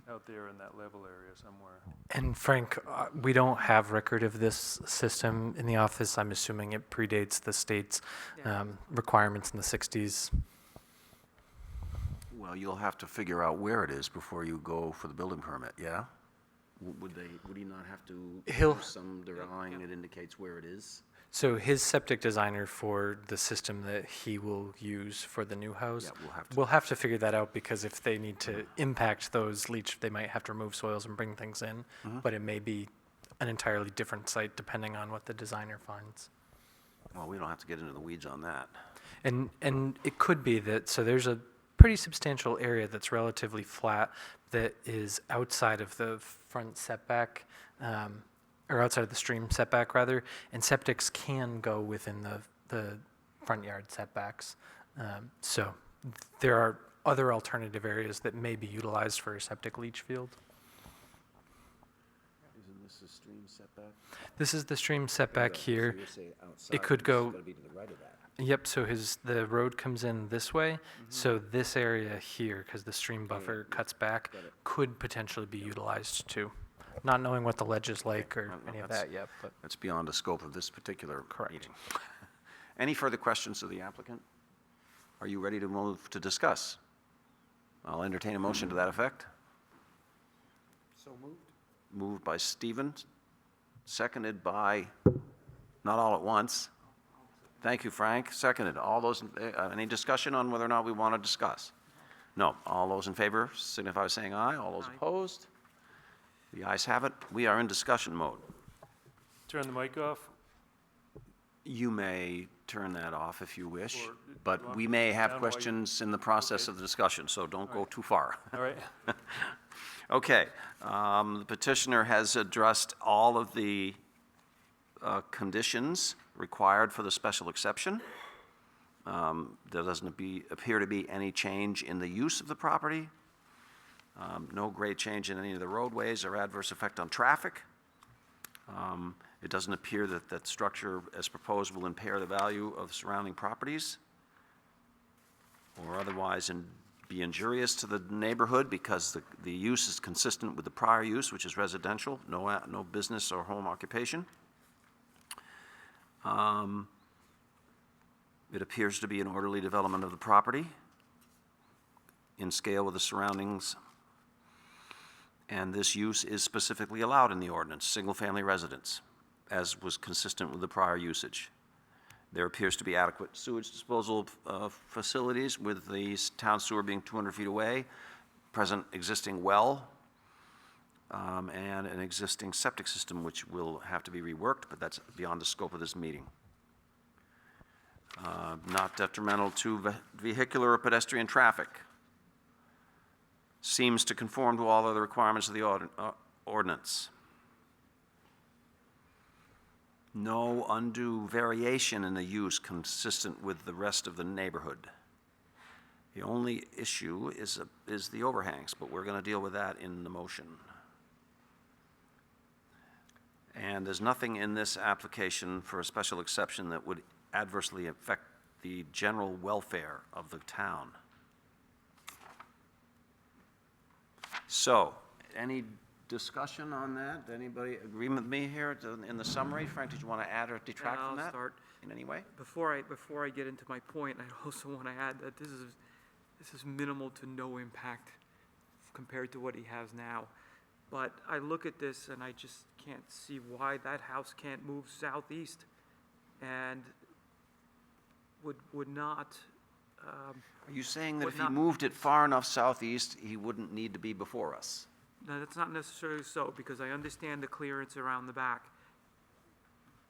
out there in that level area somewhere. And Frank, we don't have record of this system in the office. I'm assuming it predates the state's Yeah. requirements in the 60s. Well, you'll have to figure out where it is before you go for the building permit, yeah? Would he not have to He'll- do some drawing that indicates where it is? So his septic designer for the system that he will use for the new house, Yeah, we'll have to figure that out, because if they need to impact those leach, they might have to remove soils and bring things in. But it may be an entirely different site depending on what the designer finds. Well, we don't have to get into the weeds on that. And it could be that, so there's a pretty substantial area that's relatively flat that is outside of the front setback, or outside of the stream setback rather, and septics can go within the front yard setbacks. So there are other alternative areas that may be utilized for a septic leach field. Isn't this a stream setback? This is the stream setback here. It could go- It's gotta be to the right of that. Yep, so the road comes in this way, so this area here, because the stream buffer cuts back, could potentially be utilized too. Not knowing what the ledge is like or Well, any of that's- that yet, but That's beyond the scope of this particular Correct. meeting. Any further questions of the applicant? Are you ready to move to discuss? I'll entertain a motion to that effect. So moved. Moved by Stephen, seconded by, not all at once. Thank you, Frank. Seconded. All those, any discussion on whether or not we want to discuss? No. All those in favor signify by saying aye. All those Aye. opposed? The ayes have it. We are in discussion mode. Turn the mic off? You may turn that off if you wish, Or do you but want we me to may sit have down while you- questions in the process Okay. of the discussion, so don't go right. too far. All right. Okay, the petitioner has addressed all of the conditions required for the special exception. There doesn't appear to be any change in the use of the property, no great change in any of the roadways or adverse effect on traffic. It doesn't appear that that structure as proposed will impair the value of surrounding properties or otherwise be injurious to the neighborhood, because the use is consistent with the prior use, which is residential, no business or home occupation. It appears to be an orderly development of the property in scale with the surroundings, and this use is specifically allowed in the ordinance, single-family residence, as was consistent with the prior usage. There appears to be adequate sewage disposal facilities, with the town sewer being 200 feet away, present existing well, and an existing septic system which will have to be reworked, but that's beyond the scope of this meeting. Not detrimental to vehicular or pedestrian traffic. Seems to conform to all other requirements of the ordinance. No undue variation in the use consistent with the rest of the neighborhood. The only issue is the overhangs, but we're going to deal with that in the motion. And there's nothing in this application for a special exception that would adversely affect the general welfare of the town. So, any discussion on that? Anybody agree with me here in the summary? Frank, did you want to add or detract from I'll that start. in any way? Before I get into my point, I also want to add that this is minimal to no impact compared to what he has now. But I look at this and I just can't see why that house can't move southeast and would not, Are you saying that would if he not- moved it far enough southeast, he wouldn't need to be before us? no, that's not necessarily so, because I understand the clearance around the back.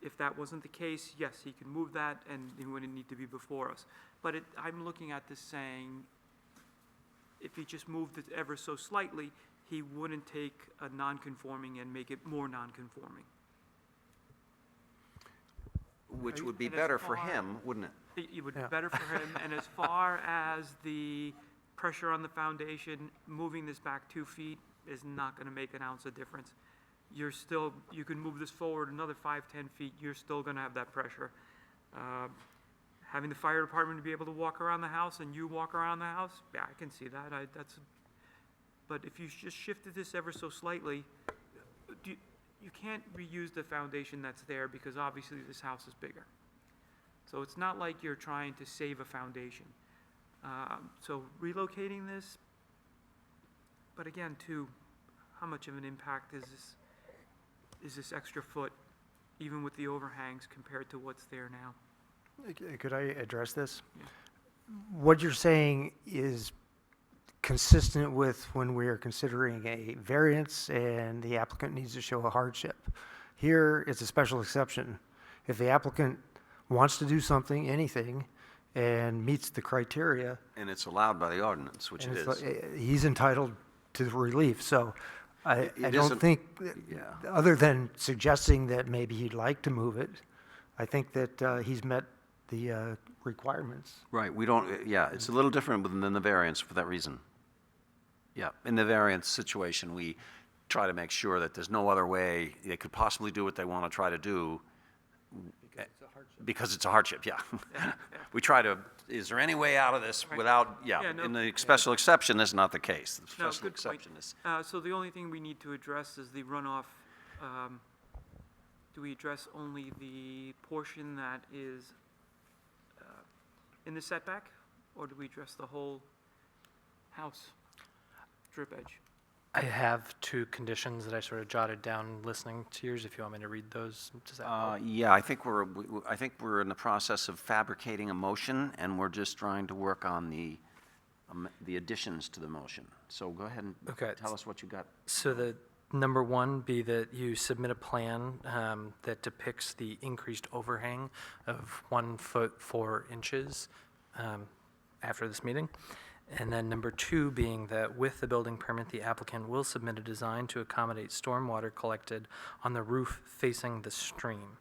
If that wasn't the case, yes, he could move that and he wouldn't need to be before us. But I'm looking at this saying, if he just moved it ever so slightly, he wouldn't take a non-conforming and make it more non-conforming. Which would be And as better for far- him, wouldn't it? It would be Yeah. better for him, and as far as the pressure on the foundation, moving this back 2 feet is not gonna make an ounce of difference. You can move this forward another 5, 10 feet, you're still gonna have that pressure. Having the fire department be able to walk around the house and you walk around the house, yeah, I can see that, but if you just shifted this ever so slightly, you can't reuse the foundation that's there because obviously this house is bigger. So it's not like you're trying to save a foundation. So relocating this, but again, too, how much of an impact is this extra foot, even with the overhangs compared to what's there now? Could I address this? What you're saying is consistent with when we are considering a variance and the applicant needs to show a hardship. Here, it's a special exception. If the applicant wants to do something, anything, and meets the criteria, And it's allowed by the ordinance, which it and is. he's entitled to the relief. So I It don't isn't- think, Yeah. other than suggesting that maybe he'd like to move it, I think that he's met the requirements. Right, we don't, yeah, it's a little different than the variance for that reason. Yeah, in the variance situation, we try to make sure that there's no other way they could possibly do what they want to try to do. Because it's a hardship, yeah. We try to, is there any way out of this without, Yeah, yeah, no. in the special exception, that's not the case. The No, special good point. exception is, So the only thing we need to address is the runoff. Do we address only the portion that is in the setback? Or do we address the whole house drip edge? I have 2 conditions that I sort of jotted down listening to yours, if you want me to read those. Does that help? yeah, I think we're in the process of fabricating a motion, and we're just trying to work on the additions to the motion. So go ahead and Okay. tell us what you got. So the number 1 be that you submit a plan that depicts the increased overhang of 1 foot 4 inches after this meeting. And then number 2 being that with the building permit, the applicant will submit a design to accommodate stormwater collected on the roof facing the stream.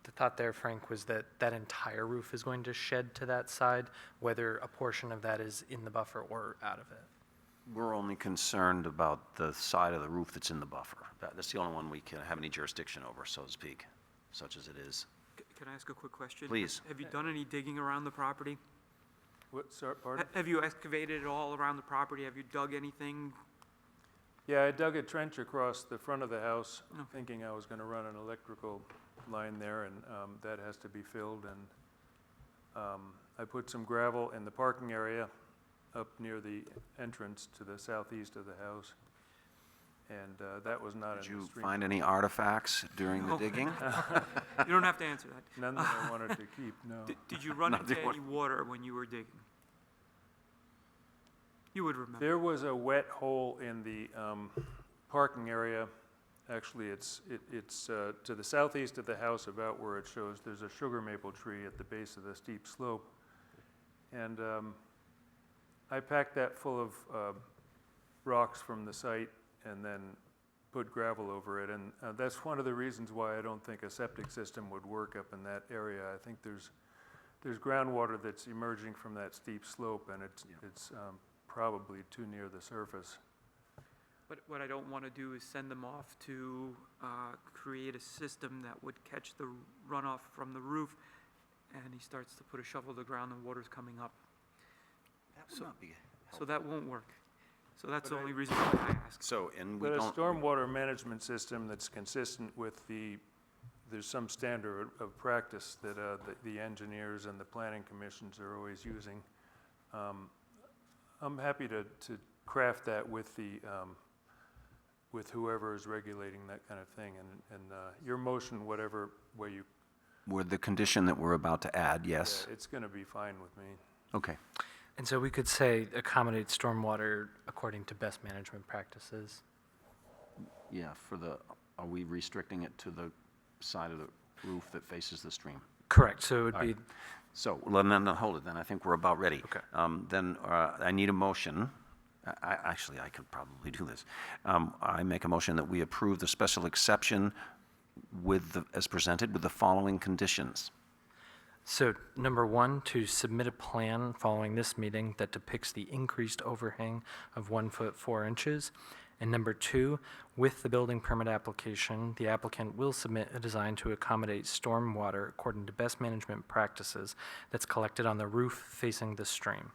The thought there, Frank, was that that entire roof is going to shed to that side, whether a portion of that is in the buffer or out of it. We're only concerned about the side of the roof that's in the buffer. That's the only one we can have any jurisdiction over, so to speak, such as it is. Can I ask a quick question? Please. Have you done any digging around the property? What, sorry, pardon? Have you excavated at all around the property? Have you dug anything? Yeah, I dug a trench across the front of the house, Okay. thinking I was gonna run an electrical line there, and that has to be filled, and I put some gravel in the parking area up near the entrance to the southeast of the house, and that was not Did in the you stream. find any artifacts during the No. digging? You don't have to answer that. None that I wanted to keep, no. Did you run No, into they weren't. any water when you were digging? You would remember. There was a wet hole in the parking area. Actually, it's to the southeast of the house, about where it shows, there's a sugar maple tree at the base of the steep slope. And I packed that full of rocks from the site and then put gravel over it. And that's one of the reasons why I don't think a septic system would work up in that area. I think there's groundwater that's emerging from that steep slope, and it's probably too near the surface. But what I don't want to do is send them off to create a system that would catch the runoff from the roof, and he starts to put a shovel to the ground and water's coming up. That would So- not be So that won't work. So that's the But I- only reason why I ask. So, and we But a don't, stormwater management system that's consistent with there's some standard of practice that the engineers and the planning commissions are always using. I'm happy to craft that with with whoever is regulating that kind of thing, and your motion, whatever way you, with the condition that we're about to add, yes. yeah, it's gonna be fine with me. Okay. And so we could say accommodate stormwater according to best management practices. Yeah, are we restricting it to the side of the roof that faces the stream. Correct, so it would All be, right. So, well, then, hold it, then, I think we're about ready. Okay. Then I need a motion. Actually, I could probably do this. I make a motion that we approve the special exception as presented with the following conditions. so number one, to submit a plan following this meeting that depicts the increased overhang of 1 foot 4 inches. And number two, with the building permit application, the applicant will submit a design to accommodate stormwater according to best management practices that's collected on the roof facing the stream.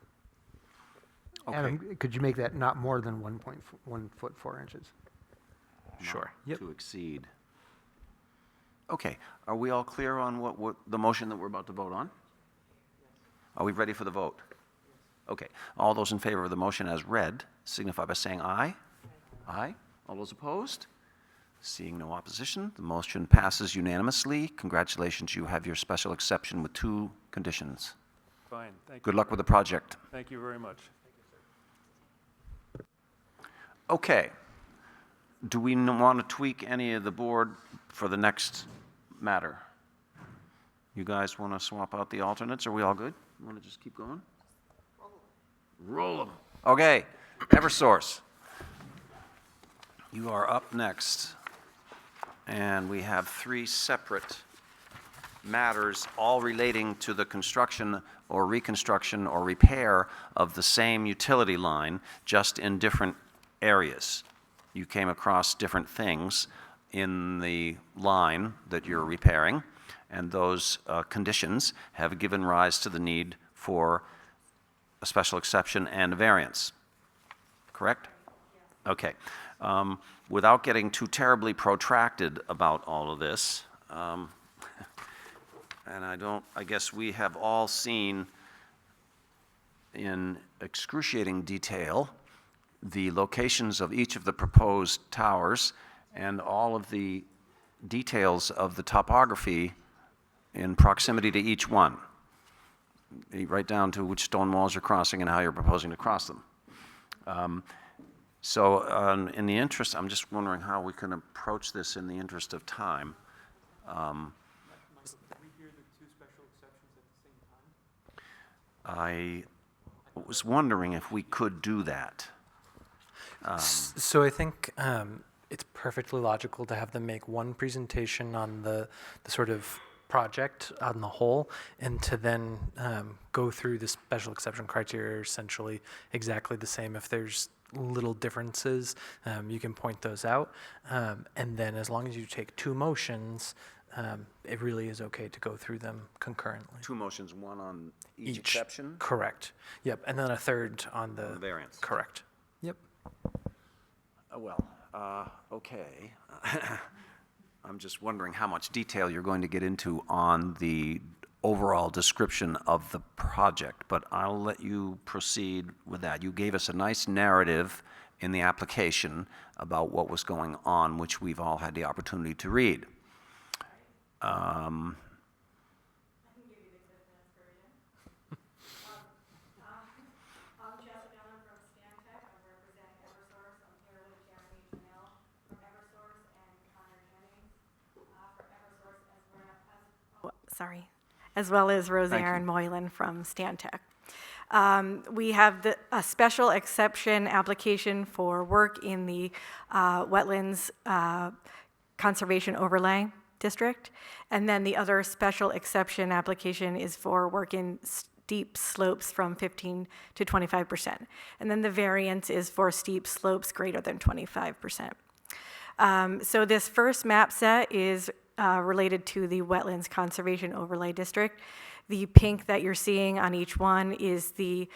Okay. Adam, could you make that not more than 1 foot 4 inches? Sure. Yep. To exceed. Okay, are we all clear on what the motion that we're about to vote on? Are we ready for the vote? Okay, all those in favor of the motion as read signify by saying aye. Aye. All those opposed? Seeing no opposition, the motion passes unanimously. Congratulations, you have your special exception with 2 conditions. Fine, thank you. Good luck with the project. Thank you very much. Okay. Do we want to tweak any of the board for the next matter? You guys want to swap out the alternates? Are we all good? Want to just keep going? Roll them. Okay, Eversource. You are up next. And we have 3 separate matters, all relating to the construction or reconstruction or repair of the same utility line, just in different areas. You came across different things in the line that you're repairing, and those conditions have given rise to the need for a special exception and a variance. Correct? Okay. Without getting too terribly protracted about all of this, and I guess we have all seen in excruciating detail the locations of each of the proposed towers and all of the details of the topography in proximity to each one, right down to which stone walls you're crossing and how you're proposing to cross them. So in the interest, I'm just wondering how we can approach this in the interest of time. I was wondering if we could do that. So I think it's perfectly logical to have them make one presentation on the sort of project on the whole, and to then go through the special exception criteria are essentially exactly the same. If there's little differences, you can point those out. And then as long as you take 2 motions, it really is okay to go through them concurrently. 2 motions, one on each exception? Correct. Yep, and then a third on the variance. Correct. Yep. Okay. I'm just wondering how much detail you're going to get into on the overall description of the project, but I'll let you proceed with that. You gave us a nice narrative in the application about what was going on, which we've all had the opportunity to read. As well as Roseanne Moylan from Stantec. We have a special exception application for work in the Wetlands Conservation Overlay District. And then the other special exception application is for work in steep slopes from 15 to 25%. And then the variance is for steep slopes greater than 25%. So this first map set is related to the Wetlands Conservation Overlay District. The pink that you're seeing on each one is the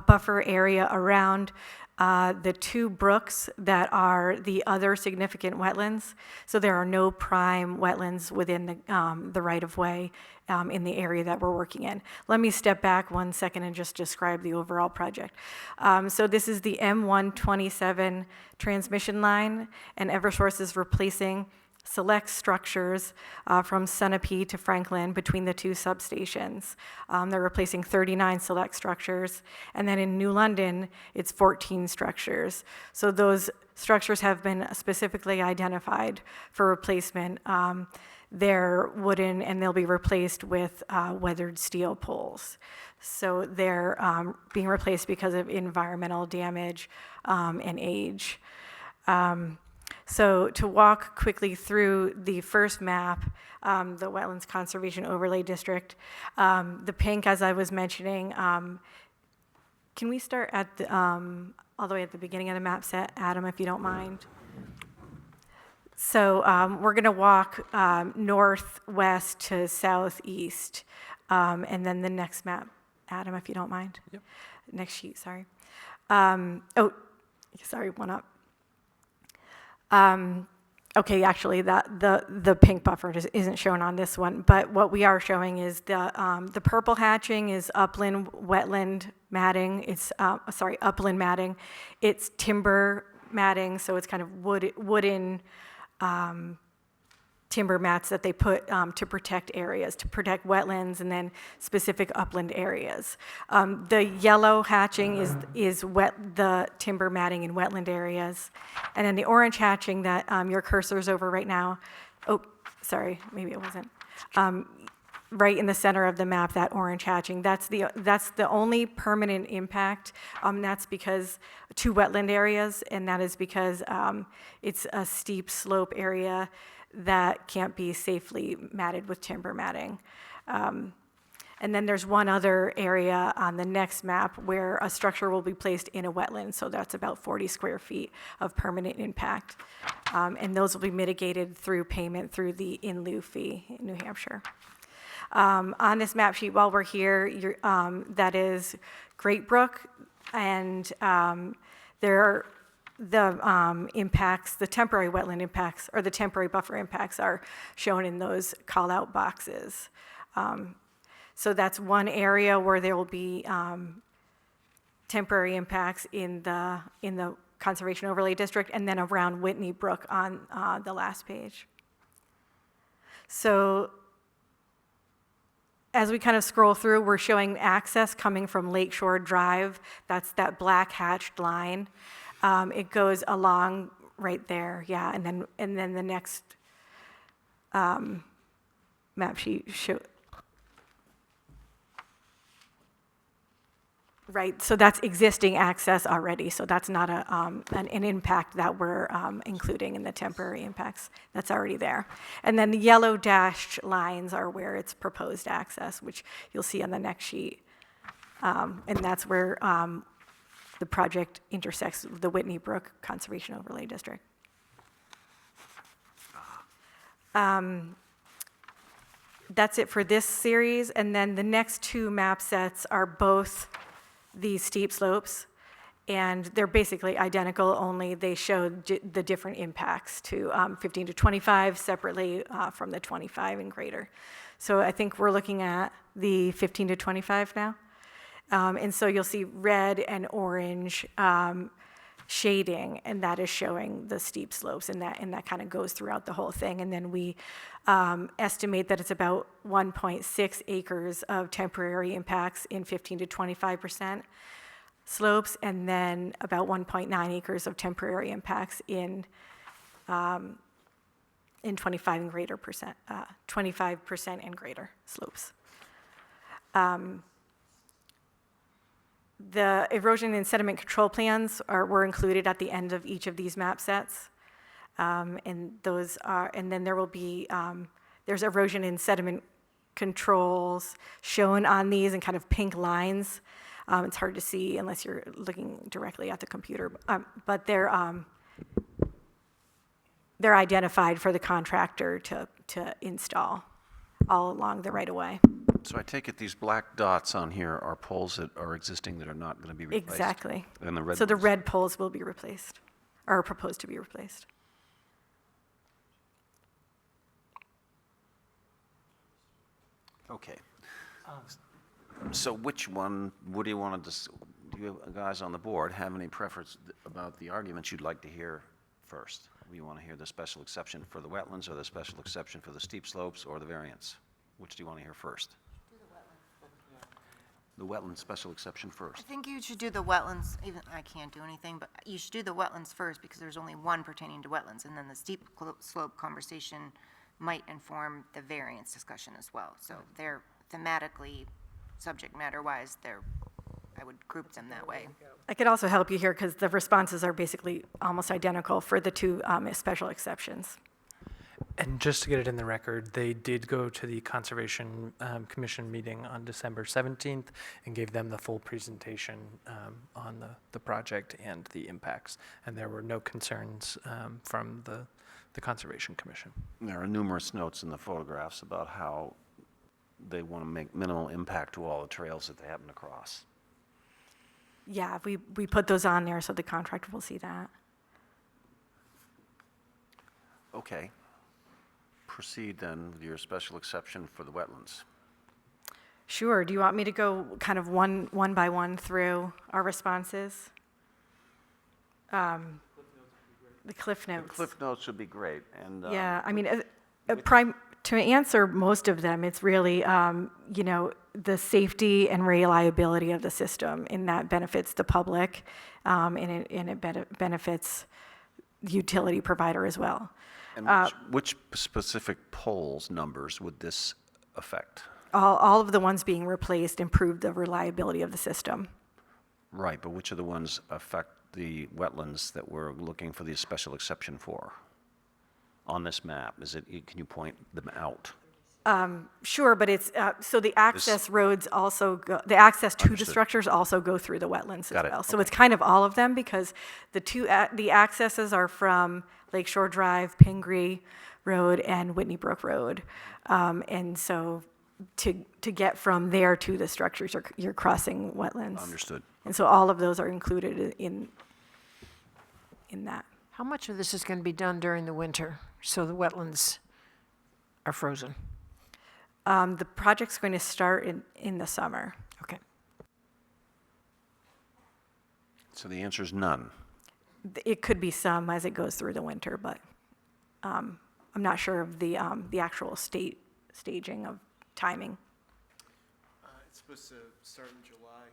buffer area around the 2 brooks that are the other significant wetlands. So there are no prime wetlands within the right-of-way in the area that we're working in. Let me step back 1 second and just describe the overall project. So this is the M127 transmission line, and Eversource is replacing select structures from Sunapee to Franklin between the 2 substations. They're replacing 39 select structures, and then in New London, it's 14 structures. So those structures have been specifically identified for replacement. they're wooden and they'll be replaced with weathered steel poles. So they're being replaced because of environmental damage and age. So to walk quickly through the first map, the Wetlands Conservation Overlay District, the pink, as I was mentioning, can we start at the, all the way at the beginning of the map set, Adam, if you don't mind? So we're going to walk northwest to southeast, and then the next map, Adam, if you don't mind. Yep. Next sheet, sorry. Oh, sorry, one up. Okay, actually, the pink buffer isn't shown on this one, but what we are showing is the purple hatching is upland wetland matting. It's upland matting. It's timber matting, so it's kind of wooden timber mats that they put to protect areas, to protect wetlands and then specific upland areas. The yellow hatching is the timber matting in wetland areas. And then the orange hatching that your cursor's over right now, oh, sorry, maybe it wasn't. Right in the center of the map, that orange hatching, that's the only permanent impact. That's because to wetland areas, and that is because it's a steep slope area that can't be safely matted with timber matting. And then there's one other area on the next map where a structure will be placed in a wetland, so that's about 40 square feet of permanent impact. And those will be mitigated through payment through the in lieu fee in New Hampshire. On this map sheet, while we're here, that is Great Brook, and there are the impacts, the temporary wetland impacts, or the temporary buffer impacts are shown in those call-out boxes. So that's one area where there will be temporary impacts in the Conservation Overlay District, and then around Whitney Brook on the last page. So as we kind of scroll through, we're showing access coming from Lakeshore Drive. That's that black hatched line. It goes along right there, yeah, and then the next map sheet show. Right, so that's existing access already, so that's not an impact that we're including in the temporary impacts. That's already there. And then the yellow dashed lines are where it's proposed access, which you'll see on the next sheet. And that's where the project intersects with the Whitney Brook Conservation Overlay District. That's it for this series, and then the next two map sets are both these steep slopes, and they're basically identical, only they show the different impacts to 15 to 25 separately from the 25 and greater. So I think we're looking at the 15 to 25 now. And so you'll see red and orange shading, and that is showing the steep slopes, and that kind of goes throughout the whole thing. And then we estimate that it's about 1.6 acres of temporary impacts in 15 to 25% slopes, and then about 1.9 acres of temporary impacts in 25 and greater percent, 25% and greater slopes. The erosion and sediment control plans were included at the end of each of these map sets. And those are, and then there will be, there's erosion and sediment controls shown on these in kind of pink lines. It's hard to see unless you're looking directly at the computer, but they're identified for the contractor to install all along the right-of-way. So I take it these black dots on here are poles that are existing that are not going to be replaced? Exactly. And the red So the ones? red poles will be replaced, or are proposed to be replaced. Okay. So which one, what do you want to, do you guys on the board have any preference about the arguments you'd like to hear first? Do you want to hear the special exception for the wetlands, or the special exception for the steep slopes, or the variance? Which do you want to hear first? The wetland special exception I first. think you should do the wetlands, even, I can't do anything, but you should do the wetlands first, because there's only one pertaining to wetlands, and then the steep slope conversation might inform the variance discussion as well. So they're thematically, subject matter-wise, I would group them that way. I could also help you here because the responses are basically almost identical for the two special exceptions. And just to get it in the record, they did go to the Conservation Commission meeting on December 17th and gave them the full presentation on the project and the impacts. And there were no concerns from the Conservation Commission. There are numerous notes in the photographs about how they want to make minimal impact to all the trails that they happen to cross. Yeah, we put those on there so the contractor will see that. Okay. Proceed then with your special exception for the wetlands. Sure. Do you want me to go kind of one by one through our responses? The Cliff The Notes. cliff notes would be great, and Yeah, I mean, to answer most of them, it's really, the safety and reliability of the system, and that benefits the public, and it benefits the utility provider as well. and which specific poles numbers would this affect? All of the ones being replaced improve the reliability of the system. Right, but which of the ones affect the wetlands that we're looking for the special exception for on this map? Can you point them out? Sure, but it's, so the access roads also go, the access to the Understood. structures also go through the wetlands Got as it, well. So okay. it's kind of all of them because the accesses are from Lakeshore Drive, Pingree Road, and Whitney Brook Road. And so to get from there to the structures, you're crossing wetlands. Understood. And so all of those are included in that. How much of this is going to be done during the winter, so the wetlands are frozen? The project's going to start in the summer. Okay. So the answer is none. It could be some as it goes through the winter, but I'm not sure of the actual staging of timing. It's supposed to start in July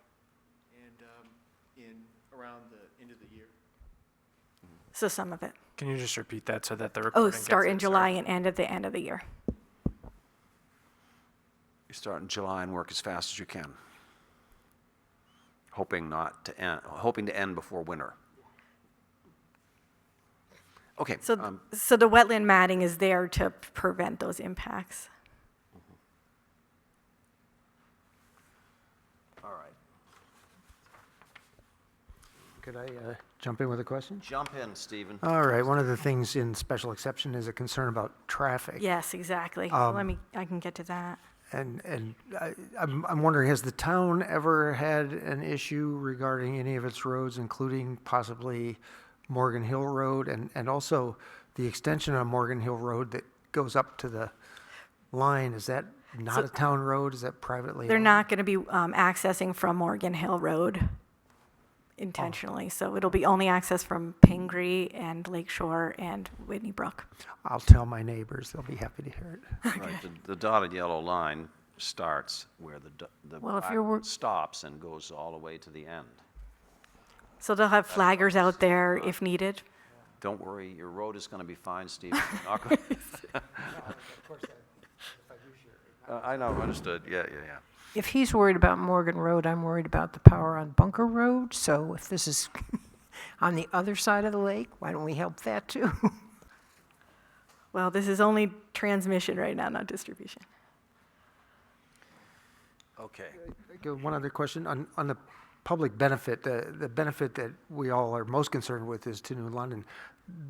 and around the end of the year. So some of it. Can you just repeat that so that the Oh, recording gets start it? in July and end at the end of the year. You start in July and work as fast as you can, hoping to end before winter. Okay. So the wetland matting is there to prevent those impacts. All right. Could I jump in with a question? Jump in, Stephen. All right, one of the things in special exception is a concern about traffic. Yes, exactly. I can get to that. And I'm wondering, has the town ever had an issue regarding any of its roads, including possibly Morgan Hill Road and also the extension of Morgan Hill Road that goes up to the line? Is that not a town road? Is that privately They're owned? not going to be accessing from Morgan Hill Road intentionally. So it'll be only access from Pingree and Lakeshore and Whitney Brook. I'll tell my neighbors. They'll be happy to hear it. Right, the dotted yellow line starts where the Well, if black you're stops and goes all the way to the end. So they'll have flaggers out there if needed. Don't worry, your road is going to be fine, Stephen. You're not gonna- I know, understood, yeah. If he's worried about Morgan Road, I'm worried about the power on Bunker Road. So if this is on the other side of the lake, why don't we help that too? Well, this is only transmission right now, not distribution. Okay. One other question on the public benefit, the benefit that we all are most concerned with is to New London.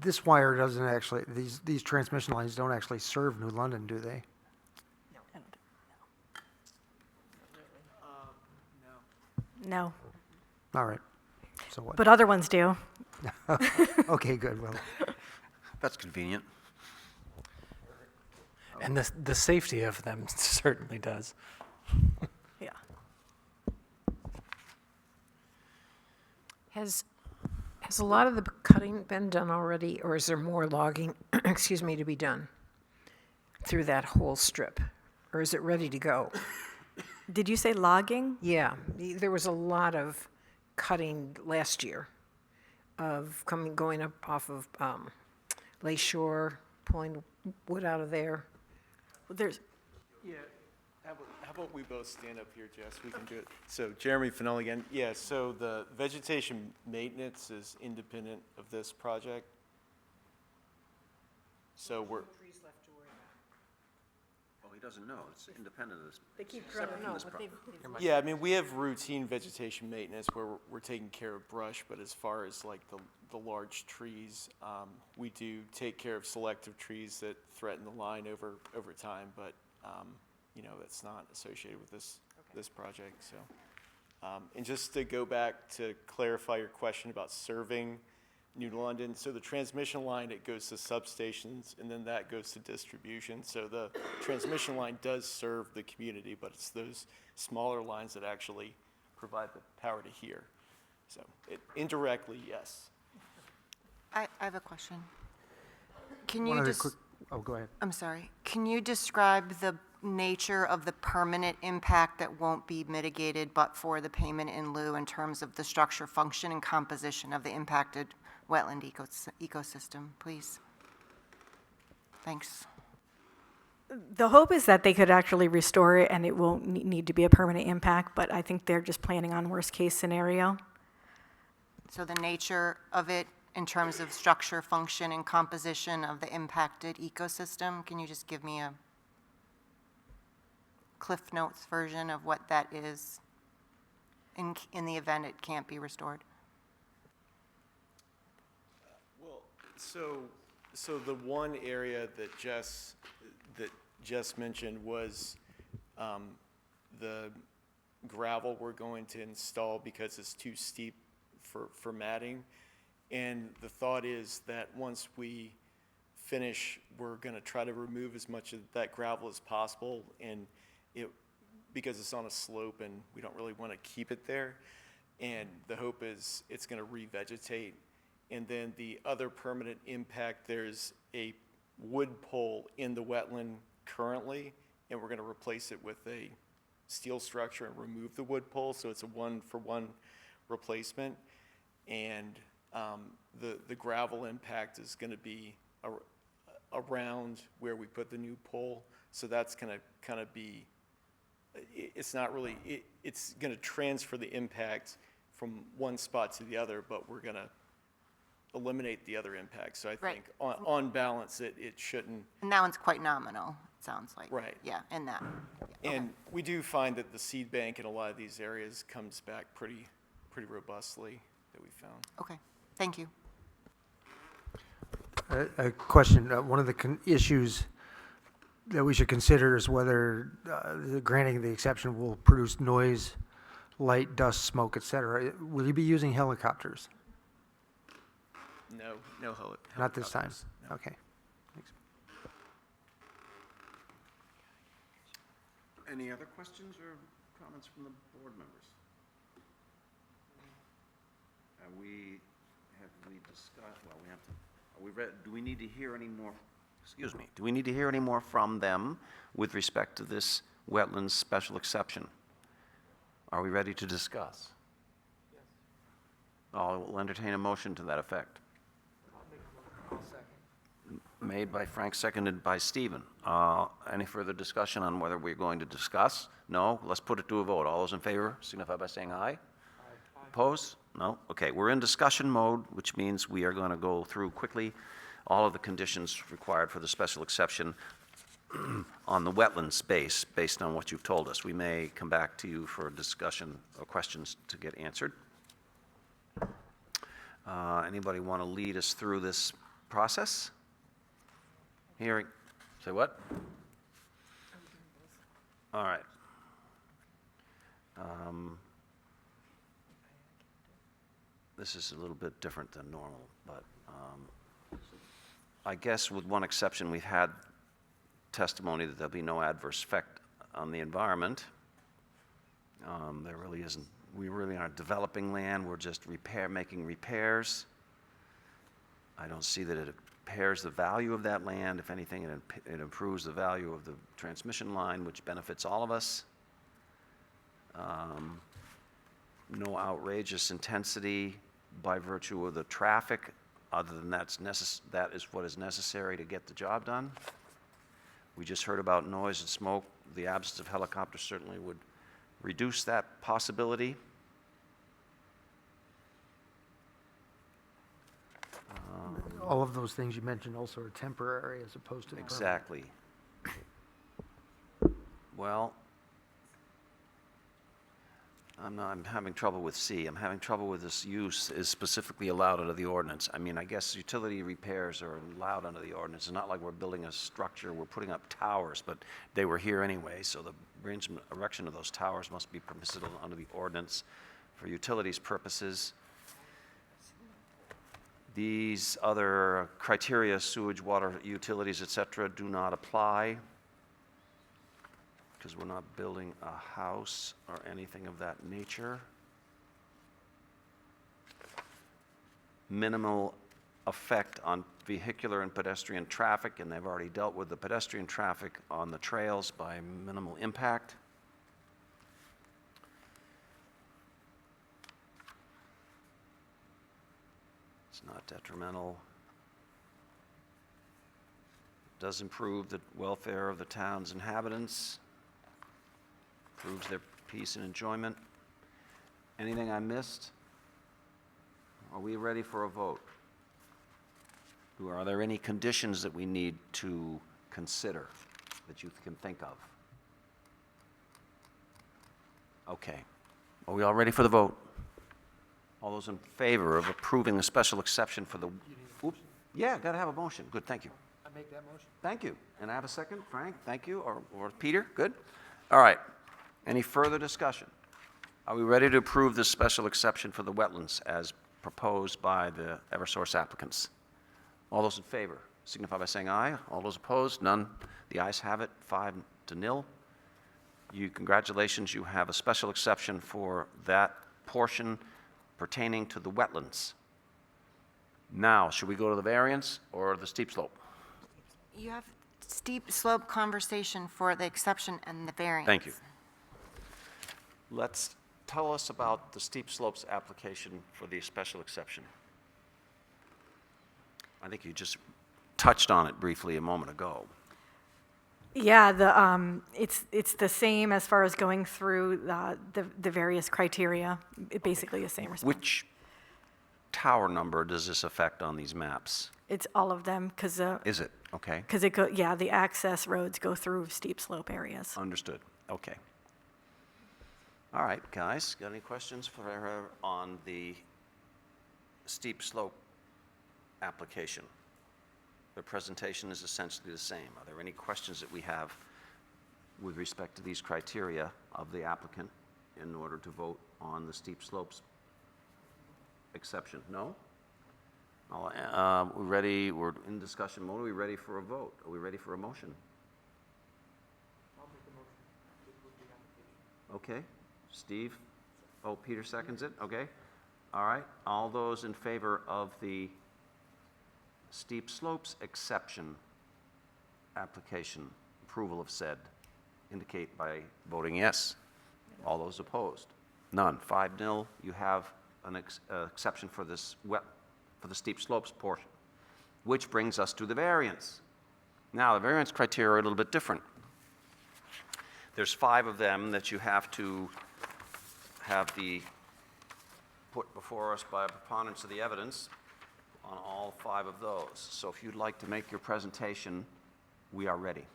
This wire doesn't actually, these transmission lines don't actually serve New London, do they? No, All right. So what? but other ones do. Okay, good. Well, That's convenient. And the safety of them certainly does. Yeah. Has a lot of the cutting been done already, or is there more logging, excuse me, to be done through that whole strip? Or is it ready to go? Did you say logging? Yeah, there was a lot of cutting last year of going up off of Lakeshore, pulling wood out of there? There's, Yeah, how about we both stand up here, Jess? We can do it. So Jeremy Fennell again. Yeah, so the vegetation maintenance is independent of this project. So we're, Oh, he doesn't know. It's independent of this. They keep separate from this yeah, I mean, we have routine vegetation maintenance where we're taking care of brush, but as far as like the large trees, we do take care of selective trees that threaten the line over time, but, you know, that's not associated with this project, so. And just to go back to clarify your question about serving New London, so the transmission line, it goes to substations, and then that goes to distribution. So the transmission line does serve the community, but it's those smaller lines that actually provide the power to here. So indirectly, yes. I have a question. Can One you other just, quick, oh, go ahead. I'm sorry, can you describe the nature of the permanent impact that won't be mitigated but for the payment in lieu in terms of the structure, function, and composition of the impacted wetland ecosystem, please? Thanks. the hope is that they could actually restore it and it won't need to be a permanent impact, but I think they're just planning on worst-case scenario. So the nature of it in terms of structure, function, and composition of the impacted ecosystem, can you just give me a Cliff Notes version of what that is in the event it can't be restored? Well, so the one area that Jess mentioned was the gravel we're going to install because it's too steep for matting. And the thought is that once we finish, we're going to try to remove as much of that gravel as possible, and because it's on a slope and we don't really want to keep it there. And the hope is it's going to revegetate. And then the other permanent impact, there's a wood pole in the wetland currently, and we're going to replace it with a steel structure and remove the wood pole, so it's a one-for-one replacement. And the gravel impact is going to be around where we put the new pole, so that's going to kind of be, it's not really, it's going to transfer the impact from one spot to the other, but we're going to eliminate the other impacts. So I Right. think on balance, it shouldn't. And that one's quite nominal, it sounds like. Right. Yeah, in that. Yeah, And we do find that the seed bank in a lot of these areas comes back pretty robustly that we found. Okay, thank you. A question, one of the issues that we should consider is whether granting the exception will produce noise, light, dust, smoke, et cetera. Will you be using helicopters? No Not this time? helicopters, no. Okay. Thanks. Any other questions or comments from the board members? Have we discussed, well, we have to, are we ready, do we need to hear any more, excuse me, do we need to hear any more from them with respect to this wetlands special exception? Are we ready to discuss? Yes. I'll entertain a motion to that effect. Made by Frank, seconded by Stephen. Any further discussion on whether we're going to discuss? No? Let's put it to a vote. All those in favor signify by saying aye. Aye. Opposed? No? Okay, we're in discussion mode, which means we are going to go through quickly all of the conditions required for the special exception on the wetland space based on what you've told us. We may come back to you for discussion or questions to get answered. Anybody want to lead us through this process? Hearing, say what? All right. This is a little bit different than normal, but I guess with one exception, we've had testimony that there'll be no adverse effect on the environment. There really isn't, we really aren't developing land, we're just making repairs. I don't see that it impairs the value of that land. If anything, it improves the value of the transmission line, which benefits all of us. No outrageous intensity by virtue of the traffic other than that is what is necessary to get the job done. We just heard about noise and smoke. The absence of helicopters certainly would reduce that possibility. All of those things you mentioned also are temporary as opposed to permanent. Exactly. Well, I'm having trouble with C. I'm having trouble with this use is specifically allowed under the ordinance. I mean, I guess utility repairs are allowed under the ordinance. It's not like we're building a structure, we're putting up towers, but they were here anyway, so the erection of those towers must be permissible under the ordinance for utilities purposes. These other criteria, sewage, water, utilities, et cetera, do not apply because we're not building a house or anything of that nature. Minimal effect on vehicular and pedestrian traffic, and they've already dealt with the pedestrian traffic on the trails by minimal impact. It's not detrimental. Does improve the welfare of the town's inhabitants. Improves their peace and enjoyment. Anything I missed? Are we ready for a vote? Are there any conditions that we need to consider that you can think of? Okay. Are we all ready for the vote? All those in favor of approving the special exception for the... Oops. Yeah, got to have a motion. Good, thank you. I make that motion. Thank you. And I have a second, Frank? Thank you. Or Peter? Good. All right. Any further discussion? Are we ready to approve this special exception for the wetlands as proposed by the Eversource applicants? All those in favor signify by saying aye. All those opposed, none. The ayes have it, 5-0. Congratulations, you have a special exception for that portion pertaining to the wetlands. Now, should we go to the variance or the steep slope? You have steep slope conversation for the exception and the variance. Thank you. Tell us about the steep slopes application for the special exception. I think you just touched on it briefly a moment ago. Yeah, it's the same as far as going through the various criteria, basically the same response. Which tower number does this affect on these maps? It's all of them, because... Is it? Okay. Because the access roads go through steep slope areas. Understood. Okay. All right, guys, got any questions for her on the steep slope application? The presentation is essentially the same. Are there any questions that we have with respect to these criteria of the applicant in order to vote on the steep slopes exception? No? We're ready, we're in discussion mode. Are we ready for a vote? Are we ready for a motion? Okay. Steve? Oh, Peter seconds it? Okay. All right. All those in favor of the steep slopes exception application, approval of said, indicate by voting yes. All those opposed? None. 5-0. You have an exception for this for the steep slopes portion, which brings us to the variance. Now, the variance criteria are a little bit different. There's 5 of them that you have to have put before us by a preponderance of the evidence on all 5 of those. So if you'd like to make your presentation, we are ready.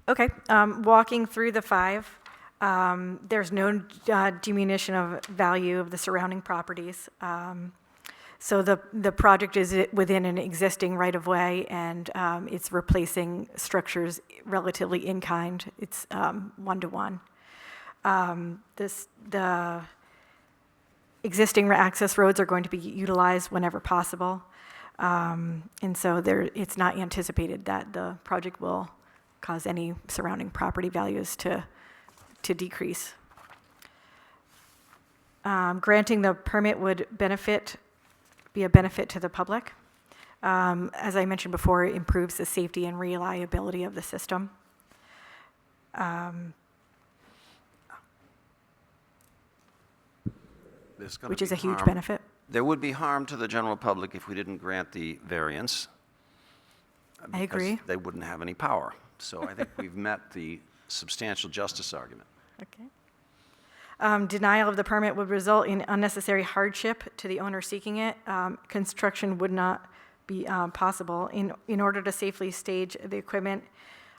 Okay, walking through the 5, there's no diminution of value of the surrounding properties. So the project is within an existing right-of-way, and it's replacing structures relatively in kind. It's 1-to-1. The existing access roads are going to be utilized whenever possible, and so it's not anticipated that the project will cause any surrounding property values to decrease. Granting the permit would be a benefit to the public. As I mentioned before, it improves the safety and reliability of the system. Which is a huge benefit. there would be harm to the general public if we didn't grant the variance. I agree. Because they wouldn't have any power. So I think we've met the substantial justice argument. Okay. Denial of the permit would result in unnecessary hardship to the owner seeking it. Construction would not be possible. In order to safely stage the equipment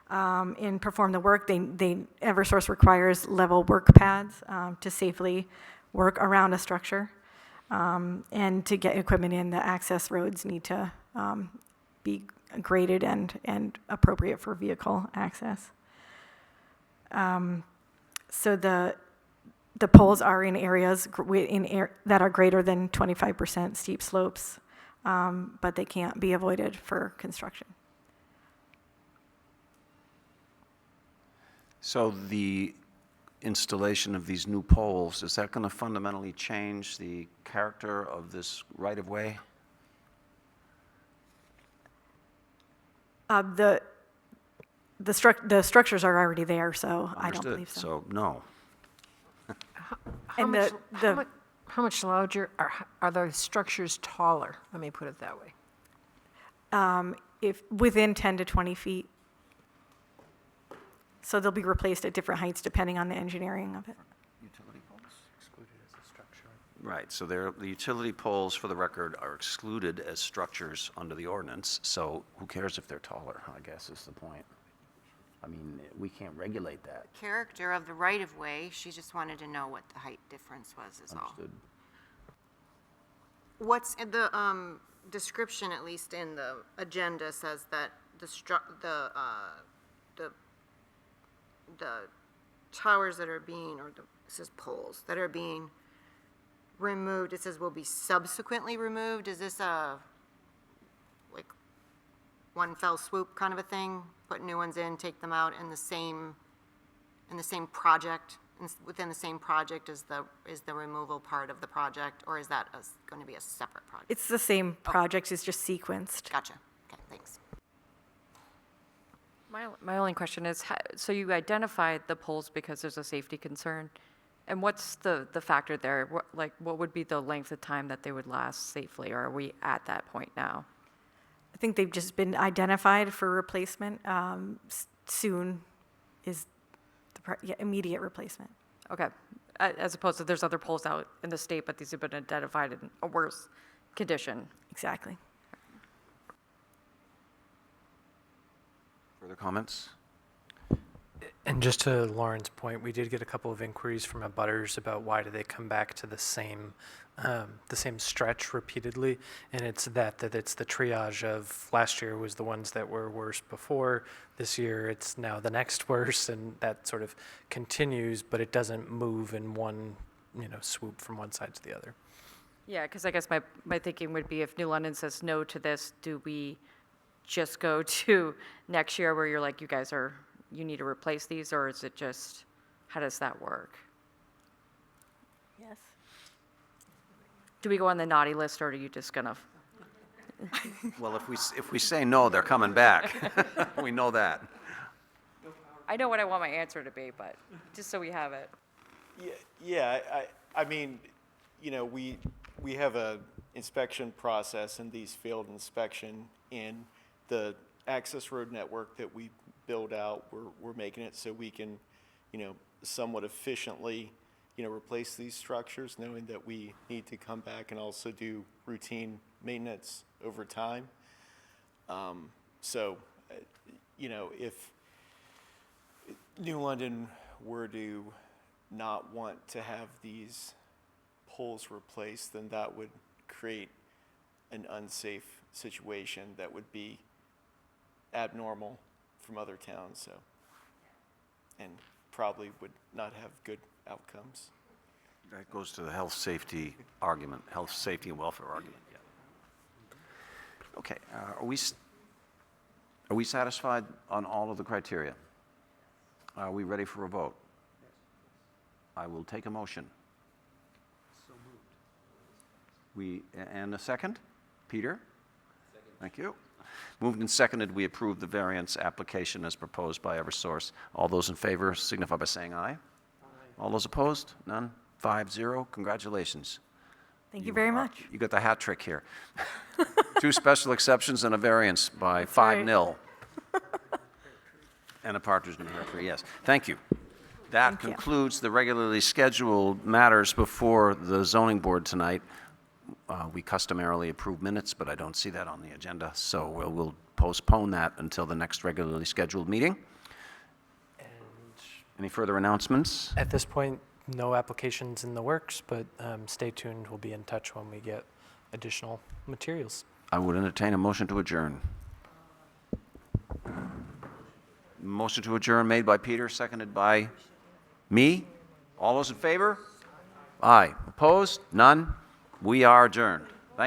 and perform the work, Eversource requires level work pads to safely work around a structure. And to get equipment in, the access roads need to be graded and appropriate for vehicle access. So the poles are in areas that are greater than 25% steep slopes, but they can't be avoided for construction. So the installation of these new poles, is that going to fundamentally change the character of this right-of-way? The structures are already there, so I don't Understood. believe so. So, no. How much larger, are the structures taller? Let me put it that way. If within 10 to 20 feet. So they'll be replaced at different heights depending on the engineering of it. Utility poles? Excluded as a structure. Right, so the utility poles, for the record, are excluded as structures under the ordinance, so who cares if they're taller, I guess is the point. I mean, we can't regulate that. Character of the right-of-way, she just wanted to know what the height difference was, is all. Understood. What's in the description, at least in the agenda, says that the towers that are being, it says poles, that are being removed, it says will be subsequently removed. Is this a, like, one fell swoop kind of a thing? Put new ones in, take them out in the same project, within the same project is the removal part of the project, or is that going to be a separate project? It's the same project, it's just sequenced. Gotcha. Okay, thanks. My only question is, so you identified the poles because there's a safety concern, and what's the factor there? What would be the length of time that they would last safely, or are we at that point now? I think they've just been identified for replacement. Soon is the immediate replacement. Okay, as opposed to there's other poles out in the state, but these have been identified in a worse condition. Exactly. Further comments? And just to Lauren's point, we did get a couple of inquiries from abutters about why do they come back to the same stretch repeatedly, and it's that it's the triage of last year was the ones that were worse before, this year it's now the next worse, and that sort of continues, but it doesn't move in one, swoop from one side to the other. Yeah, because I guess my thinking would be if New London says no to this, do we just go to next year where you're like, you need to replace these, or is it just, how does that work? Yes. Do we go on the naughty list, or are you just gonna? Well, if we say no, they're coming back. We know that. I know what I want my answer to be, but just so we have it. Yeah, I mean, we have a inspection process in these field inspection, and the access road network that we build out, we're making it so we can, somewhat efficiently, replace these structures, knowing that we need to come back and also do routine maintenance over time. If New London were to not want to have these poles replaced, then that would create an unsafe situation that would be abnormal from other towns, and probably would not have good outcomes. That goes to the health, safety argument, health, safety, and welfare argument. Yeah. Okay, are we satisfied on all of the criteria? Are we ready for a vote? I will take a motion. So moved. And a second? Peter? Second. Thank you. Moved and seconded, we approve the variance application as proposed by Eversource. All those in favor signify by saying aye. Aye. All those opposed? None? 5-0. Congratulations. Thank you very much. You got the hat trick here. 2 special exceptions and a variance by right. 5-0. And a partridge in a pear tree, yes. Thank you. That Thank you. concludes the regularly scheduled matters before the zoning board tonight. We customarily approve minutes, but I don't see that on the agenda, so we'll postpone that until the next regularly scheduled meeting. Any further announcements? At this point, no applications in the works, but stay tuned. We'll be in touch when we get additional materials. I would entertain a motion to adjourn. Motion to adjourn made by Peter, seconded by me. All those in favor? Aye. Opposed? None? We are adjourned.